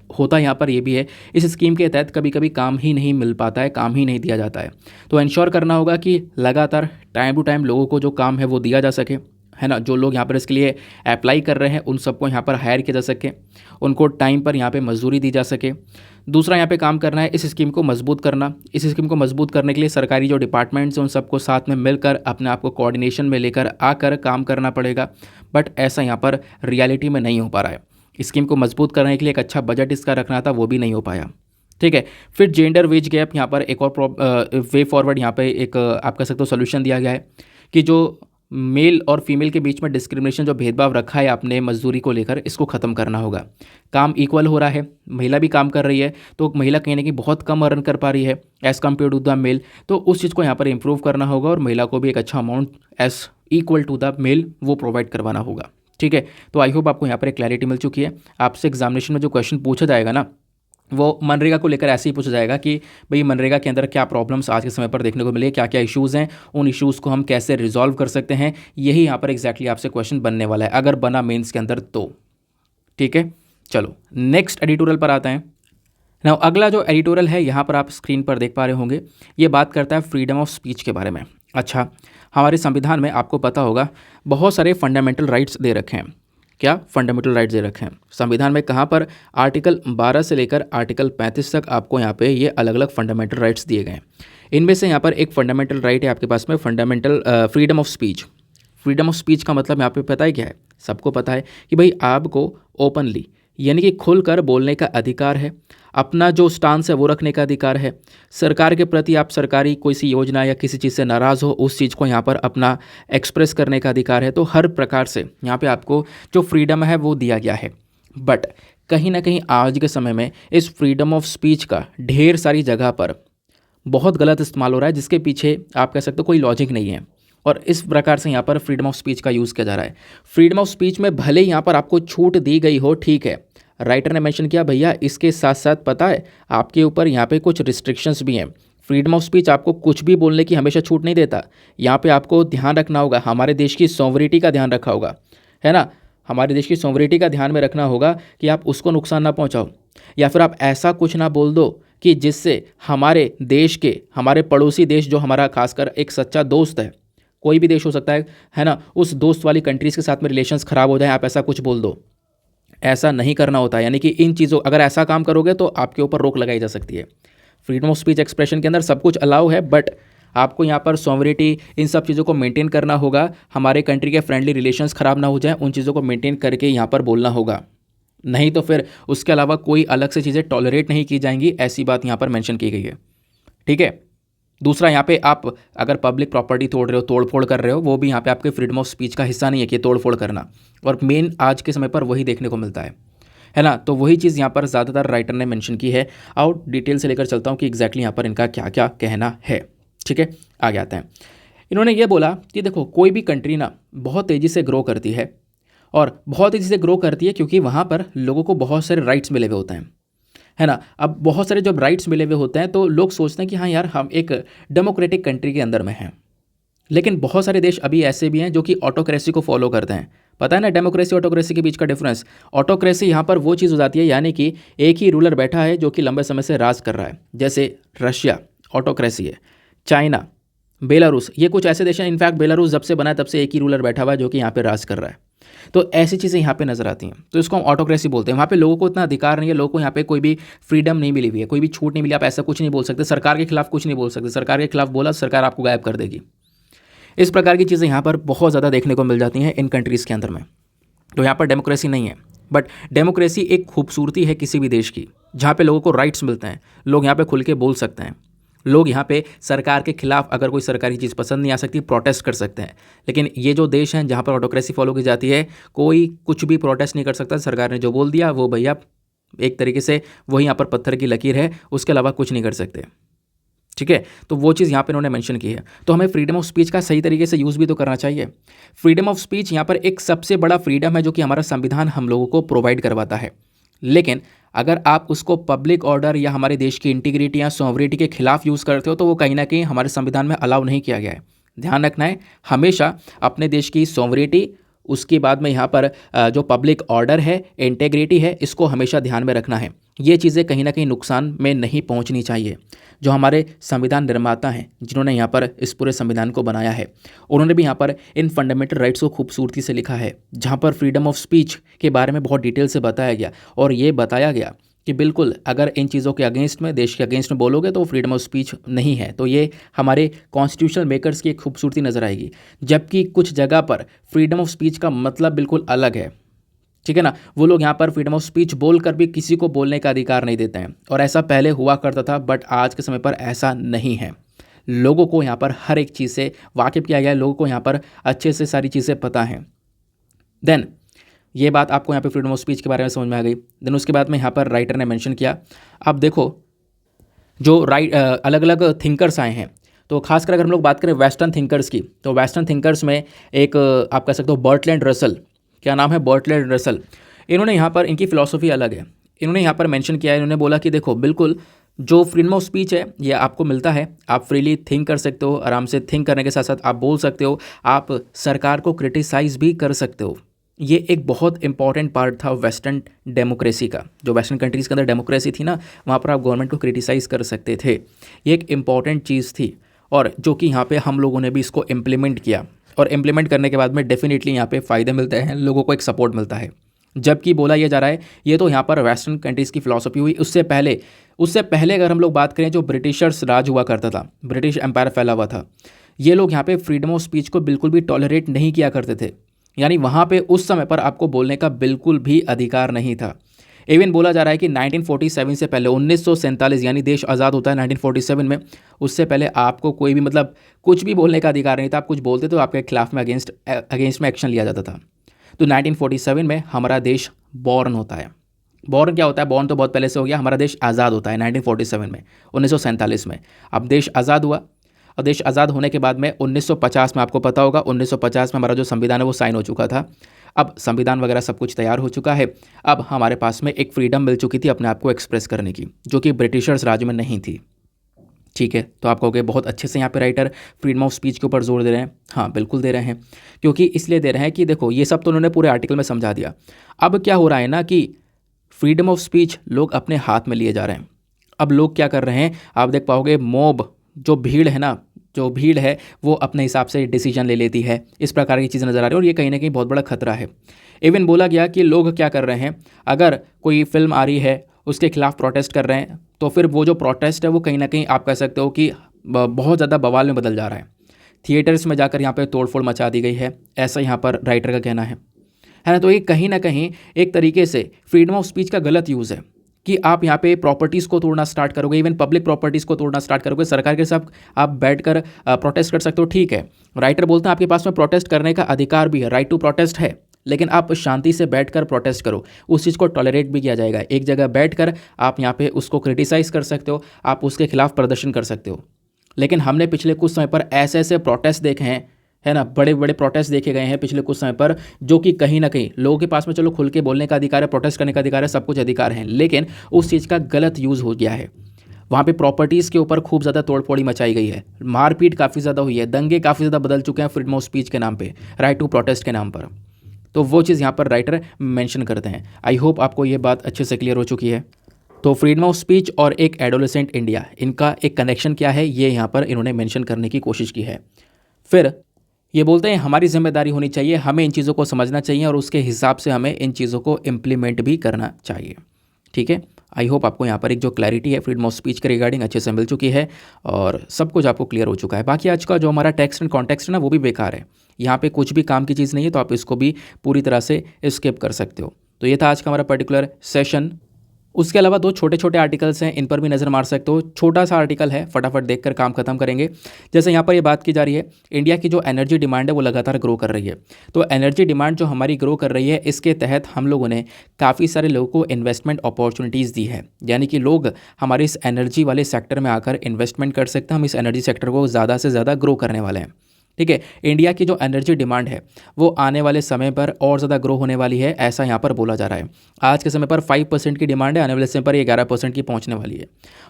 होता यहाँ पर ये भी है, इस स्कीम के तहत कभी कभी काम ही नहीं मिल पाता है, काम ही नहीं दिया जाता है। तो इंश्योर करना होगा कि लगातार टाइम टू टाइम लोगों को जो काम है वो दिया जा सके, है ना। जो लोग यहाँ पर इसके लिए अप्लाई कर रहे हैं उन सबको यहाँ पर हायर किया जा सके, उनको टाइम पर यहाँ पे मजदूरी दी जा सके। दूसरा यहाँ पे काम करना है इस स्कीम को मजबूत करना। इस स्कीम को मजबूत करने के लिए सरकारी जो डिपार्टमेंट्स हैं उन सबको साथ में मिलकर अपने आप को कोऑर्डिनेशन में लेकर आकर काम करना पड़ेगा। बट ऐसा यहाँ पर रियलिटी में नहीं हो पा रहा है। स्कीम को मजबूत करने के लिए एक अच्छा बजट इसका रखना था, वो भी नहीं हो पाया। ठीक है। फिर जेंडर वेज गैप, यहाँ पर एक और वे फॉरवर्ड यहाँ पे एक आप कह सकते हो सोल्यूशन दिया गया है कि जो मेल और फीमेल के बीच में डिस्क्रिमिनेशन, जो भेदभाव रखा है आपने मजदूरी को लेकर, इसको ख़त्म करना होगा। काम इक्वल हो रहा है, महिला भी काम कर रही है, तो महिला कहीं ना कहीं बहुत कम अर्न कर पा रही है as compare to the male, तो उस चीज़ को यहाँ पर इम्प्रूव करना होगा और महिला को भी एक अच्छा amount as equal to the male वो प्रोवाइड करवाना होगा। ठीक है। तो आई होप आपको यहाँ पर एक क्लैरिटी मिल चुकी है। आपसे एग्जामिनेशन में जो क्वेश्चन पूछा जाएगा ना, वो मनरेगा को लेकर ऐसे ही पूछा जाएगा कि भाई मनरेगा के अंदर क्या प्रॉब्लम्स आज के समय पर देखने को मिले, क्या क्या इश्यूज़ हैं, उन इश्यूज़ को हम कैसे रिजॉल्व कर सकते हैं। यही यहाँ पर एग्जैक्टली आपसे क्वेश्चन बनने वाला है अगर बना मेंस के अंदर तो। ठीक है, चलो नेक्स्ट एडिटोरियल पर आते हैं। नाउ अगला जो एडिटोरियल है यहाँ पर आप स्क्रीन पर देख पा रहे होंगे, ये बात करता है फ्रीडम ऑफ स्पीच के बारे में। अच्छा, हमारे संविधान में आपको पता होगा बहुत सारे फंडामेंटल राइट्स दे रखे हैं। क्या फंडामेंटल राइट्स दे रखे हैं संविधान में? कहाँ पर? आर्टिकल 12 से लेकर आर्टिकल 35 तक आपको यहाँ पे ये अलग अलग फंडामेंटल राइट्स दिए गए हैं। इनमें से यहाँ पर एक फंडामेंटल राइट है आपके पास में, fundamental freedom of speech. Freedom of speech का मतलब यहाँ पे पता है क्या है? सबको पता है कि भाई आपको ओपनली यानी कि खुलकर बोलने का अधिकार है, अपना जो स्टांस है वो रखने का अधिकार है। सरकार के प्रति आप सरकारी कोई सी योजना या किसी चीज़ से नाराज़ हो, उस चीज़ को यहाँ पर अपना एक्सप्रेस करने का अधिकार है। तो हर प्रकार से यहाँ पे आपको जो फ्रीडम है वो दिया गया है। बट कहीं ना कहीं आज के समय में इस फ्रीडम ऑफ स्पीच का ढेर सारी जगह पर बहुत गलत इस्तेमाल हो रहा है, जिसके पीछे आप कह सकते हो कोई लॉजिक नहीं है। और इस प्रकार से यहाँ पर फ्रीडम ऑफ स्पीच का यूज़ किया जा रहा है। फ्रीडम ऑफ स्पीच में भले ही यहाँ पर आपको छूट दी गई हो, ठीक है, राइटर ने मेंशन किया भैया इसके साथ साथ पता है आपके ऊपर यहाँ पे कुछ रिस्ट्रिक्शंस भी हैं। फ्रीडम ऑफ स्पीच आपको कुछ भी बोलने की हमेशा छूट नहीं देता। यहाँ पे आपको ध्यान रखना होगा, हमारे देश की सॉवरिटी का ध्यान रखा होगा, है ना। हमारे देश की सॉवरिटी का ध्यान में रखना होगा कि आप उसको नुकसान ना पहुँचाओ, या फिर आप ऐसा कुछ ना बोल दो कि जिससे हमारे देश के, हमारे पड़ोसी देश जो हमारा खासकर एक सच्चा दोस्त है, कोई भी देश हो सकता है ना, उस दोस्त वाली कंट्रीज़ के साथ में रिलेशंस ख़राब हो जाए, आप ऐसा कुछ बोल दो। ऐसा नहीं करना होता। यानी कि इन चीज़ों, अगर ऐसा काम करोगे तो आपके ऊपर रोक लगाई जा सकती है। फ्रीडम ऑफ स्पीच एक्सप्रेशन के अंदर सब कुछ अलाउ है, बट आपको यहाँ पर सॉवरिटी, इन सब चीज़ों को मेंटेन करना होगा। हमारे कंट्री के फ्रेंडली रिलेशंस ख़राब ना हो जाए, उन चीज़ों को मेंटेन करके यहाँ पर बोलना होगा। नहीं तो फिर उसके अलावा कोई अलग से चीज़ें टॉलरेट नहीं की जाएंगी, ऐसी बात यहाँ पर मेंशन की गई है। ठीक है। दूसरा, यहाँ पे आप अगर पब्लिक प्रॉपर्टी तोड़ रहे हो, तोड़ फोड़ कर रहे हो, वो भी यहाँ पे आपके फ्रीडम ऑफ स्पीच का हिस्सा नहीं है कि तोड़ फोड़ करना। और मेन आज के समय पर वही देखने को मिलता है ना। तो वही चीज़ यहाँ पर ज़्यादातर राइटर ने मेंशन की है। और डिटेल से लेकर चलता हूँ कि एग्जैक्टली यहाँ पर इनका क्या क्या कहना है। ठीक है, आगे आते हैं। इन्होंने ये बोला कि देखो, कोई भी कंट्री ना बहुत तेज़ी से ग्रो करती है, और बहुत तेज़ी से ग्रो करती है क्योंकि वहाँ पर लोगों को बहुत सारे राइट्स मिले हुए होते हैं, है ना। अब बहुत सारे जब राइट्स मिले हुए होते हैं तो लोग सोचते हैं कि हाँ यार, हम एक डेमोक्रेटिक कंट्री के अंदर में हैं। लेकिन बहुत सारे देश अभी ऐसे भी हैं जो कि ऑटोक्रेसी को फॉलो करते हैं। पता है ना डेमोक्रेसी ऑटोक्रेसी के बीच का डिफरेंस। ऑटोक्रेसी यहाँ पर वो चीज़ हो जाती है, यानी कि एक ही रूलर बैठा है जो कि लंबे समय से राज कर रहा है। जैसे रशिया ऑटोक्रेसी है, चाइना, बेलारूस, ये कुछ ऐसे देश हैं। इनफैक्ट बेलारूस जब से बना है तब से एक ही रूलर बैठा हुआ है जो कि यहाँ पे राज कर रहा है। तो ऐसी चीज़ें यहाँ पे नजर आती हैं, तो इसको हम ऑटोक्रेसी बोलते हैं। वहाँ पे लोगों को इतना अधिकार नहीं है, लोगों को यहाँ पे कोई भी फ्रीडम नहीं मिली हुई है, कोई भी छूट नहीं मिली। आप ऐसा कुछ नहीं बोल सकते, सरकार के खिलाफ कुछ नहीं बोल सकते। सरकार के खिलाफ बोला, सरकार आपको गायब कर देगी। इस प्रकार की चीज़ें यहाँ पर बहुत ज़्यादा देखने को मिल जाती हैं इन कंट्रीज़ के अंदर में। तो यहाँ पर डेमोक्रेसी नहीं है, बट डेमोक्रेसी एक खूबसूरती है किसी भी देश की, जहाँ पे लोगों को राइट्स मिलते हैं, लोग यहाँ पे खुल के बोल सकते हैं, लोग यहाँ पे सरकार के खिलाफ अगर कोई सरकारी चीज़ पसंद नहीं आ सकती, प्रोटेस्ट कर सकते हैं। लेकिन ये जो देश हैं जहाँ पर ऑटोक्रेसी फॉलो की जाती है, कोई कुछ भी प्रोटेस्ट नहीं कर सकता। सरकार ने जो बोल दिया वो भैया एक तरीके से वही यहाँ पर पत्थर की लकीर है, उसके अलावा कुछ नहीं कर सकते। ठीक है, तो वो चीज़ यहाँ पे इन्होंने मेंशन की है। तो हमें फ्रीडम ऑफ स्पीच का सही तरीके से यूज़ भी तो करना चाहिए। फ्रीडम ऑफ स्पीच यहाँ पर एक सबसे बड़ा फ्रीडम है जो कि हमारा संविधान हम लोगों को प्रोवाइड करवाता है। लेकिन अगर आप उसको पब्लिक ऑर्डर या हमारे देश की इंटीग्रिटी या सॉवरिटी के खिलाफ यूज़ करते हो तो वो कहीं ना कहीं हमारे संविधान में अलाउ नहीं किया गया है। ध्यान रखना है हमेशा अपने देश की सॉवरिटी, उसके बाद में यहाँ पर जो पब्लिक ऑर्डर है, इंटेग्रिटी है, इसको हमेशा ध्यान में रखना है। ये चीज़ें कहीं ना कहीं नुकसान में नहीं पहुँचनी चाहिए। जो हमारे संविधान निर्माता हैं, जिन्होंने यहाँ पर इस पूरे संविधान को बनाया है, उन्होंने भी यहाँ पर इन फंडामेंटल राइट्स को खूबसूरती से लिखा है, जहाँ पर फ्रीडम ऑफ स्पीच के बारे में बहुत डिटेल से बताया गया। और ये बताया गया कि बिल्कुल अगर इन चीज़ों के अगेंस्ट में, देश के अगेंस्ट में बोलोगे तो फ्रीडम ऑफ स्पीच नहीं है। तो ये हमारे कॉन्स्टिट्यूशनल मेकर्स की एक खूबसूरती नज़र आएगी। जबकि कुछ जगह पर फ्रीडम ऑफ स्पीच का मतलब बिल्कुल अलग है। ठीक है ना, वो लोग यहाँ पर फ्रीडम ऑफ स्पीच बोलकर भी किसी को बोलने का अधिकार नहीं देते हैं। और ऐसा पहले हुआ करता था, बट आज के समय पर ऐसा नहीं है। लोगों को यहाँ पर हर एक चीज़ से वाकिफ़ किया गया है, लोगों को यहाँ पर अच्छे से सारी चीज़ें पता हैं। देन ये बात आपको यहाँ पे फ्रीडम ऑफ स्पीच के बारे में समझ में आ गई। देन उसके बाद में यहाँ पर राइटर ने मेंशन किया, अब देखो जो अलग अलग थिंकर्स आए हैं, तो खासकर अगर हम लोग बात करें वेस्टर्न थिंकर्स की, तो वेस्टर्न थिंकर्स में एक आप कह सकते हो बर्टलैंड रसल, क्या नाम है, बर्टलैंड रसल। इन्होंने यहाँ पर, इनकी फ़िलॉसफी अलग है। इन्होंने यहाँ पर मेंशन किया है, इन्होंने बोला कि देखो बिल्कुल जो फ्रीडम ऑफ स्पीच है ये आपको मिलता है, आप फ्रीली थिंक कर सकते हो, आराम से थिंक करने के साथ साथ आप बोल सकते हो, आप सरकार को क्रिटिसाइज़ भी कर सकते हो। ये एक बहुत इंपॉर्टेंट पार्ट था वेस्टर्न डेमोक्रेसी का। जो वेस्टर्न कंट्रीज़ के अंदर डेमोक्रेसी थी ना, वहाँ पर आप गवर्नमेंट को क्रिटिसाइज़ कर सकते थे। ये एक इम्पॉर्टेंट चीज़ थी, और जो कि यहाँ पे हम लोगों ने भी इसको इम्प्लीमेंट किया। और इम्प्लीमेंट करने के बाद में डेफिनेटली यहाँ पे फ़ायदे मिलते हैं, लोगों को एक सपोर्ट मिलता है। जबकि बोला यह जा रहा है, ये तो यहाँ पर वेस्टर्न कंट्रीज़ की फ़िलॉसफी हुई। उससे पहले अगर हम लोग बात करें, जो ब्रिटिशर्स राज हुआ करता था, ब्रिटिश एम्पायर फैला हुआ था, ये लोग यहाँ पे फ्रीडम ऑफ स्पीच को बिल्कुल भी टॉलरेट नहीं किया करते थे। यानी वहाँ पे उस समय पर आपको बोलने का बिल्कुल भी अधिकार नहीं था। इवन बोला जा रहा है कि 1947 से पहले 1947 यानी देश आज़ाद होता है 1947 में, उससे पहले आपको कोई भी मतलब कुछ भी बोलने का अधिकार नहीं था। आप कुछ बोलते तो आपके खिलाफ में अगेंस्ट में एक्शन लिया जाता था। तो 1947 में हमारा देश बॉर्न होता है। बॉर्न क्या होता है? बॉर्न तो बहुत पहले से हो गया। हमारा देश आज़ाद होता है 1947 में, 1947 में। अब देश आज़ाद हुआ और देश आज़ाद होने के बाद में 1950 में, आपको पता होगा 1950 में हमारा जो संविधान है वो साइन हो चुका था। अब संविधान वगैरह सब कुछ तैयार हो चुका है। अब हमारे पास में एक फ्रीडम मिल चुकी थी अपने आप को एक्सप्रेस करने की, जो कि ब्रिटिशर्स राज में नहीं थी। ठीक है, तो आप कहोगे बहुत अच्छे से यहाँ पे राइटर फ्रीडम ऑफ स्पीच के ऊपर जोर दे रहे हैं। हाँ बिल्कुल दे रहे हैं, क्योंकि इसलिए दे रहे हैं कि देखो ये सब तो उन्होंने पूरे आर्टिकल में समझा दिया। अब क्या हो रहा है ना कि फ्रीडम ऑफ स्पीच लोग अपने हाथ में लिए जा रहे हैं। अब लोग क्या कर रहे हैं, आप देख पाओगे मॉब, जो भीड़ है ना, जो भीड़ है वो अपने हिसाब से डिसीजन ले लेती है। इस प्रकार की चीज़ें नज़र आ रही है और ये कहीं ना कहीं बहुत बड़ा खतरा है। इवन बोला गया कि लोग क्या कर रहे हैं, अगर कोई फिल्म आ रही है उसके खिलाफ प्रोटेस्ट कर रहे हैं, तो फिर वो जो प्रोटेस्ट है वो कहीं ना कहीं आप कह सकते हो कि बहुत ज़्यादा बवाल में बदल जा रहा है। थिएटर्स में जाकर यहाँ पे तोड़फोड़ मचा दी गई है, ऐसा यहाँ पर राइटर का कहना है ना। तो ये कहीं ना कहीं एक तरीके से फ्रीडम ऑफ स्पीच का गलत यूज़ है कि आप यहाँ पे प्रॉपर्टीज़ को तोड़ना स्टार्ट करोगे, इवन पब्लिक प्रॉपर्टीज़ को तोड़ना स्टार्ट करोगे। सरकार के साथ आप बैठकर प्रोटेस्ट कर सकते हो, ठीक है। राइटर बोलते हैं आपके पास में प्रोटेस्ट करने का अधिकार भी है, राइट टू प्रोटेस्ट है, लेकिन आप शांति से बैठकर प्रोटेस्ट करो, उस चीज़ को टॉलरेट भी किया जाएगा। एक जगह बैठकर आप यहाँ पे उसको क्रिटिसाइज़ कर सकते हो, आप उसके खिलाफ प्रदर्शन कर सकते हो। लेकिन हमने पिछले कुछ समय पर ऐसे ऐसे प्रोटेस्ट देखे हैं, है ना, बड़े बड़े प्रोटेस्ट देखे गए हैं पिछले कुछ समय पर, जो कि कहीं ना कहीं लोगों के पास में चलो खुल के बोलने का अधिकार है, प्रोटेस्ट करने का अधिकार है, सब कुछ अधिकार है, लेकिन उस चीज़ का गलत यूज़ हो गया है। वहाँ पे प्रॉपर्टीज़ के ऊपर खूब ज़्यादा तोड़फोड़ी मचाई गई है, मारपीट काफ़ी ज़्यादा हुई है, दंगे काफ़ी ज़्यादा बदल चुके हैं फ्रीडम ऑफ स्पीच के नाम पे, राइट टू प्रोटेस्ट के नाम पर। तो वो चीज़ यहाँ पर राइटर मेंशन करते हैं। आई होप आपको ये बात अच्छे से क्लियर हो चुकी है। तो फ्रीडम ऑफ स्पीच और एक एडोलेसेंट इंडिया, इनका एक कनेक्शन क्या है, ये यहाँ पर इन्होंने मेंशन करने की कोशिश की है। फिर ये बोलते हैं हमारी जिम्मेदारी होनी चाहिए, हमें इन चीज़ों को समझना चाहिए और उसके हिसाब से हमें इन चीज़ों को इम्प्लीमेंट भी करना चाहिए। ठीक है, आई होप आपको यहाँ पर एक जो क्लैरिटी है फ्रीडम ऑफ स्पीच के रिगार्डिंग अच्छे से मिल चुकी है और सब कुछ आपको क्लियर हो चुका है। बाकी आज का जो हमारा टेक्स्ट एंड कॉन्टेक्स्ट है ना, वो भी बेकार है, यहाँ पे कुछ भी काम की चीज़ नहीं है, तो आप इसको भी पूरी तरह से स्किप कर सकते हो। तो ये था आज का हमारा पर्टिकुलर सेशन। उसके अलावा दो छोटे छोटे आर्टिकल्स हैं, इन पर भी नज़र मार सकते हो। छोटा सा आर्टिकल है, फटाफट देखकर काम खत्म करेंगे। जैसे यहाँ पर ये बात की जा रही है, इंडिया की जो एनर्जी डिमांड है वो लगातार ग्रो कर रही है। तो एनर्जी डिमांड जो हमारी ग्रो कर रही है, इसके तहत हम लोगों ने काफ़ी सारे लोगों को इन्वेस्टमेंट अपॉर्चुनिटीज़ दी है, यानी कि लोग हमारे इस एनर्जी वाले सेक्टर में आकर इन्वेस्टमेंट कर सकते हैं। हम इस एनर्जी सेक्टर को ज़्यादा से ज़्यादा ग्रो करने वाले हैं। ठीक है, इंडिया की जो एनर्जी डिमांड है वो आने वाले समय पर और ज़्यादा ग्रो होने वाली है, ऐसा यहाँ पर बोला जा रहा है। आज के समय पर 5% की डिमांड है, आने वाले समय पर ये 11% की पहुँचने वाली है।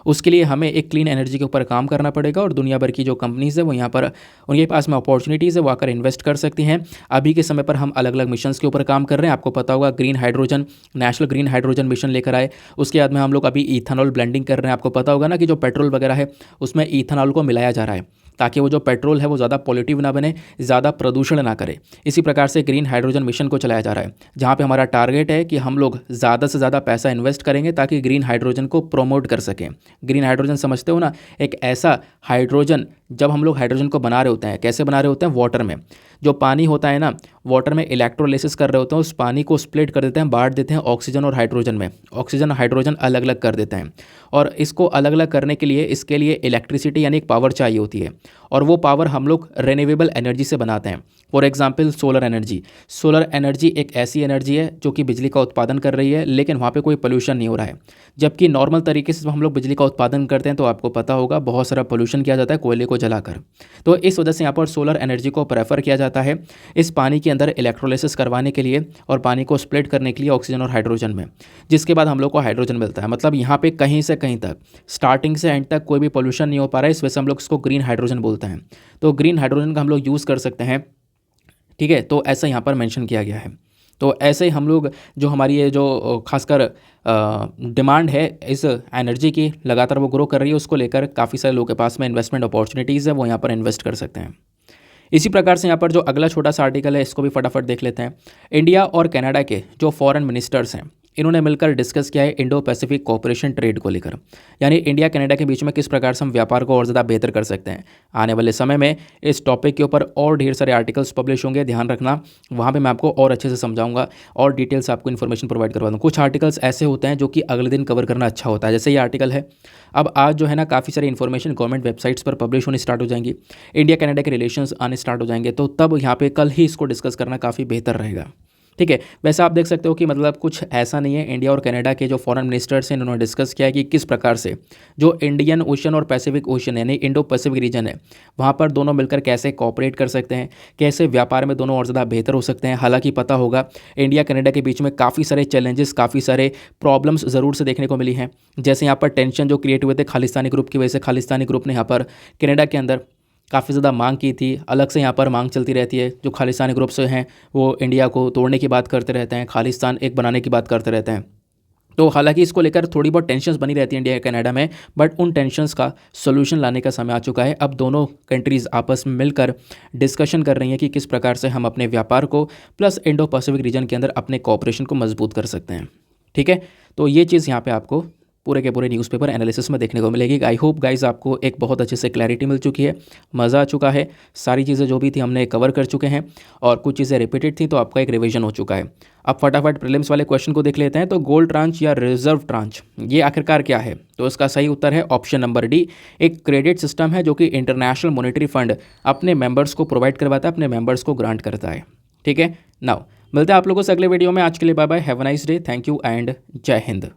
उसके लिए हमें एक क्लीन एनर्जी के ऊपर काम करना पड़ेगा और दुनिया भर की जो कंपनीज़ है वो यहाँ पर, उनके पास में अपॉर्चुनिटीज़ है, वो आकर इन्वेस्ट कर सकती हैं। अभी के समय पर हम अलग अलग मिशंस के ऊपर काम कर रहे हैं। आपको पता होगा green hydrogen, national green hydrogen mission लेकर आए। उसके बाद में हम लोग अभी इथेनॉल ब्लेंडिंग कर रहे हैं। आपको पता होगा ना कि जो पेट्रोल वगैरह है उसमें इथेनॉल को मिलाया जा रहा है, ताकि वो जो पेट्रोल है वो ज़्यादा पॉल्यूटिव ना बने, ज़्यादा प्रदूषण ना करे। इसी प्रकार से ग्रीन हाइड्रोजन मिशन को चलाया जा रहा है, जहाँ पे हमारा टारगेट है कि हम लोग ज़्यादा से ज़्यादा पैसा इन्वेस्ट करेंगे ताकि ग्रीन हाइड्रोजन को प्रमोट कर सकें। ग्रीन हाइड्रोजन समझते हो ना, एक ऐसा हाइड्रोजन, जब हम लोग हाइड्रोजन को बना रहे होते हैं, कैसे बना रहे होते हैं, वाटर में जो पानी होता है ना, वाटर में इलेक्ट्रोलिसिस कर रहे होते हैं, उस पानी को स्प्लिट कर देते हैं, बांट देते हैं ऑक्सीजन और हाइड्रोजन में, ऑक्सीजन और हाइड्रोजन अलग अलग कर देते हैं। और इसको अलग अलग करने के लिए, इसके लिए इलेक्ट्रिसिटी यानी एक पावर चाहिए होती है, और वो पावर हम लोग रिन्यूएबल एनर्जी से बनाते हैं। For example solar energy. Solar energy एक ऐसी एनर्जी है जो कि बिजली का उत्पादन कर रही है, लेकिन वहाँ पे कोई पोल्यूशन नहीं हो रहा है। जबकि नॉर्मल तरीके से हम लोग बिजली का उत्पादन करते हैं तो आपको पता होगा बहुत सारा पोल्यूशन किया जाता है कोयले को जलाकर। तो इस वजह से यहाँ पर सोलर एनर्जी को प्रेफर किया जाता है इस पानी के अंदर इलेक्ट्रोलिसिस करवाने के लिए और पानी को स्प्लिट करने के लिए ऑक्सीजन और हाइड्रोजन में, जिसके बाद हम लोग को हाइड्रोजन मिलता है। मतलब यहाँ पे कहीं से कहीं तक, स्टार्टिंग से एंड तक कोई भी पोल्यूशन नहीं हो पा रहा है, इस वजह से हम लोग इसको ग्रीन हाइड्रोजन बोलते हैं। तो ग्रीन हाइड्रोजन का हम लोग यूज़ कर सकते हैं। ठीक है, तो ऐसा यहाँ पर मेंशन किया गया है। तो ऐसे ही हम लोग जो हमारी ये जो खासकर डिमांड है इस एनर्जी की, लगातार वो ग्रो कर रही है, उसको लेकर काफ़ी सारे लोगों के पास में इन्वेस्टमेंट अपॉर्चुनिटीज़ है, वो यहाँ पर इन्वेस्ट कर सकते हैं। इसी प्रकार से यहाँ पर जो अगला छोटा सा आर्टिकल है इसको भी फटाफट देख लेते हैं। इंडिया और कनाडा के जो फॉरेन मिनिस्टर्स हैं, इन्होंने मिलकर डिस्कस किया है इंडो पैसिफिक कोऑपरेशन ट्रेड को लेकर, यानी इंडिया कनाडा के बीच में किस प्रकार से हम व्यापार को और ज़्यादा बेहतर कर सकते हैं। आने वाले समय में इस टॉपिक के ऊपर और ढेर सारे आर्टिकल्स पब्लिश होंगे, ध्यान रखना, वहाँ पे मैं आपको और अच्छे से समझाऊंगा और डिटेल्स आपको इन्फॉर्मेशन प्रोवाइड करवा दूँ। कुछ आर्टिकल्स ऐसे होते हैं जो कि अगले दिन कवर करना अच्छा होता है, जैसे ये आर्टिकल है। अब आज जो है ना काफ़ी सारी इन्फॉर्मेशन गवर्नमेंट वेबसाइट्स पर पब्लिश होनी स्टार्ट हो जाएंगी, इंडिया कनाडा के रिलेशंस आने स्टार्ट हो जाएंगे, तो तब यहाँ पे कल ही इसको डिस्कस करना काफ़ी बेहतर रहेगा। ठीक है, वैसे आप देख सकते हो कि मतलब कुछ ऐसा नहीं है, इंडिया और कनाडा के जो फॉरेन मिनिस्टर्स हैं उन्होंने डिस्कस किया है कि किस प्रकार से जो इंडियन ओशन और पैसिफिक ओशन यानी इंडो पैसिफिक रीजन है वहाँ पर दोनों मिलकर कैसे कोऑपरेट कर सकते हैं, कैसे व्यापार में दोनों और ज़्यादा बेहतर हो सकते हैं। हालांकि पता होगा इंडिया कनाडा के बीच में काफ़ी सारे चैलेंजेस, काफ़ी सारे प्रॉब्लम्स ज़रूर से देखने को मिली हैं। जैसे यहाँ पर टेंशन जो क्रिएट हुए थे खालिस्तानी ग्रुप की वजह से, खालिस्तानी ग्रुप ने यहाँ पर कनाडा के अंदर काफ़ी ज़्यादा मांग की थी। अलग से यहाँ पर मांग चलती रहती है, जो खालिस्तानी ग्रुप से हैं वो इंडिया को तोड़ने की बात करते रहते हैं, खालिस्तान एक बनाने की बात करते रहते हैं। तो हालांकि इसको लेकर थोड़ी बहुत टेंशन्स बनी रहती है इंडिया कनाडा में, बट उन टेंशन्स का सोल्यूशन लाने का समय आ चुका है। अब दोनों कंट्रीज़ आपस में मिलकर डिस्कशन कर रही हैं कि किस प्रकार से हम अपने व्यापार को प्लस इंडो पैसिफिक रीजन के अंदर अपने कोऑपरेशन को मजबूत कर सकते हैं। ठीक है, तो ये चीज़ यहाँ पे आपको पूरे के पूरे न्यूज़पेपर एनालिसिस में देखने को मिलेगी। आई होप गाइज आपको एक बहुत अच्छे से क्लैरिटी मिल चुकी है, मज़ा आ चुका है, सारी चीज़ें जो भी थी हमने कवर कर चुके हैं और कुछ चीज़ें रिपीटेड थी तो आपका एक रिवीजन हो चुका है। अब फटाफट प्रीलिम्स वाले क्वेश्चन को देख लेते हैं। तो गोल्ड ट्रांच या रिजर्व ट्रांच ये आखिरकार क्या है? तो इसका सही उत्तर है ऑप्शन नंबर डी, एक क्रेडिट सिस्टम है जो कि इंटरनेशनल मॉनेटरी फंड अपने मेंबर्स को प्रोवाइड करवाता है, अपने मेंबर्स को ग्रांट करता है। ठीक है, नाउ मिलते हैं आप लोगों से अगले वीडियो में। आज के लिए bye bye, have a nice day, thank you and जय हिंद।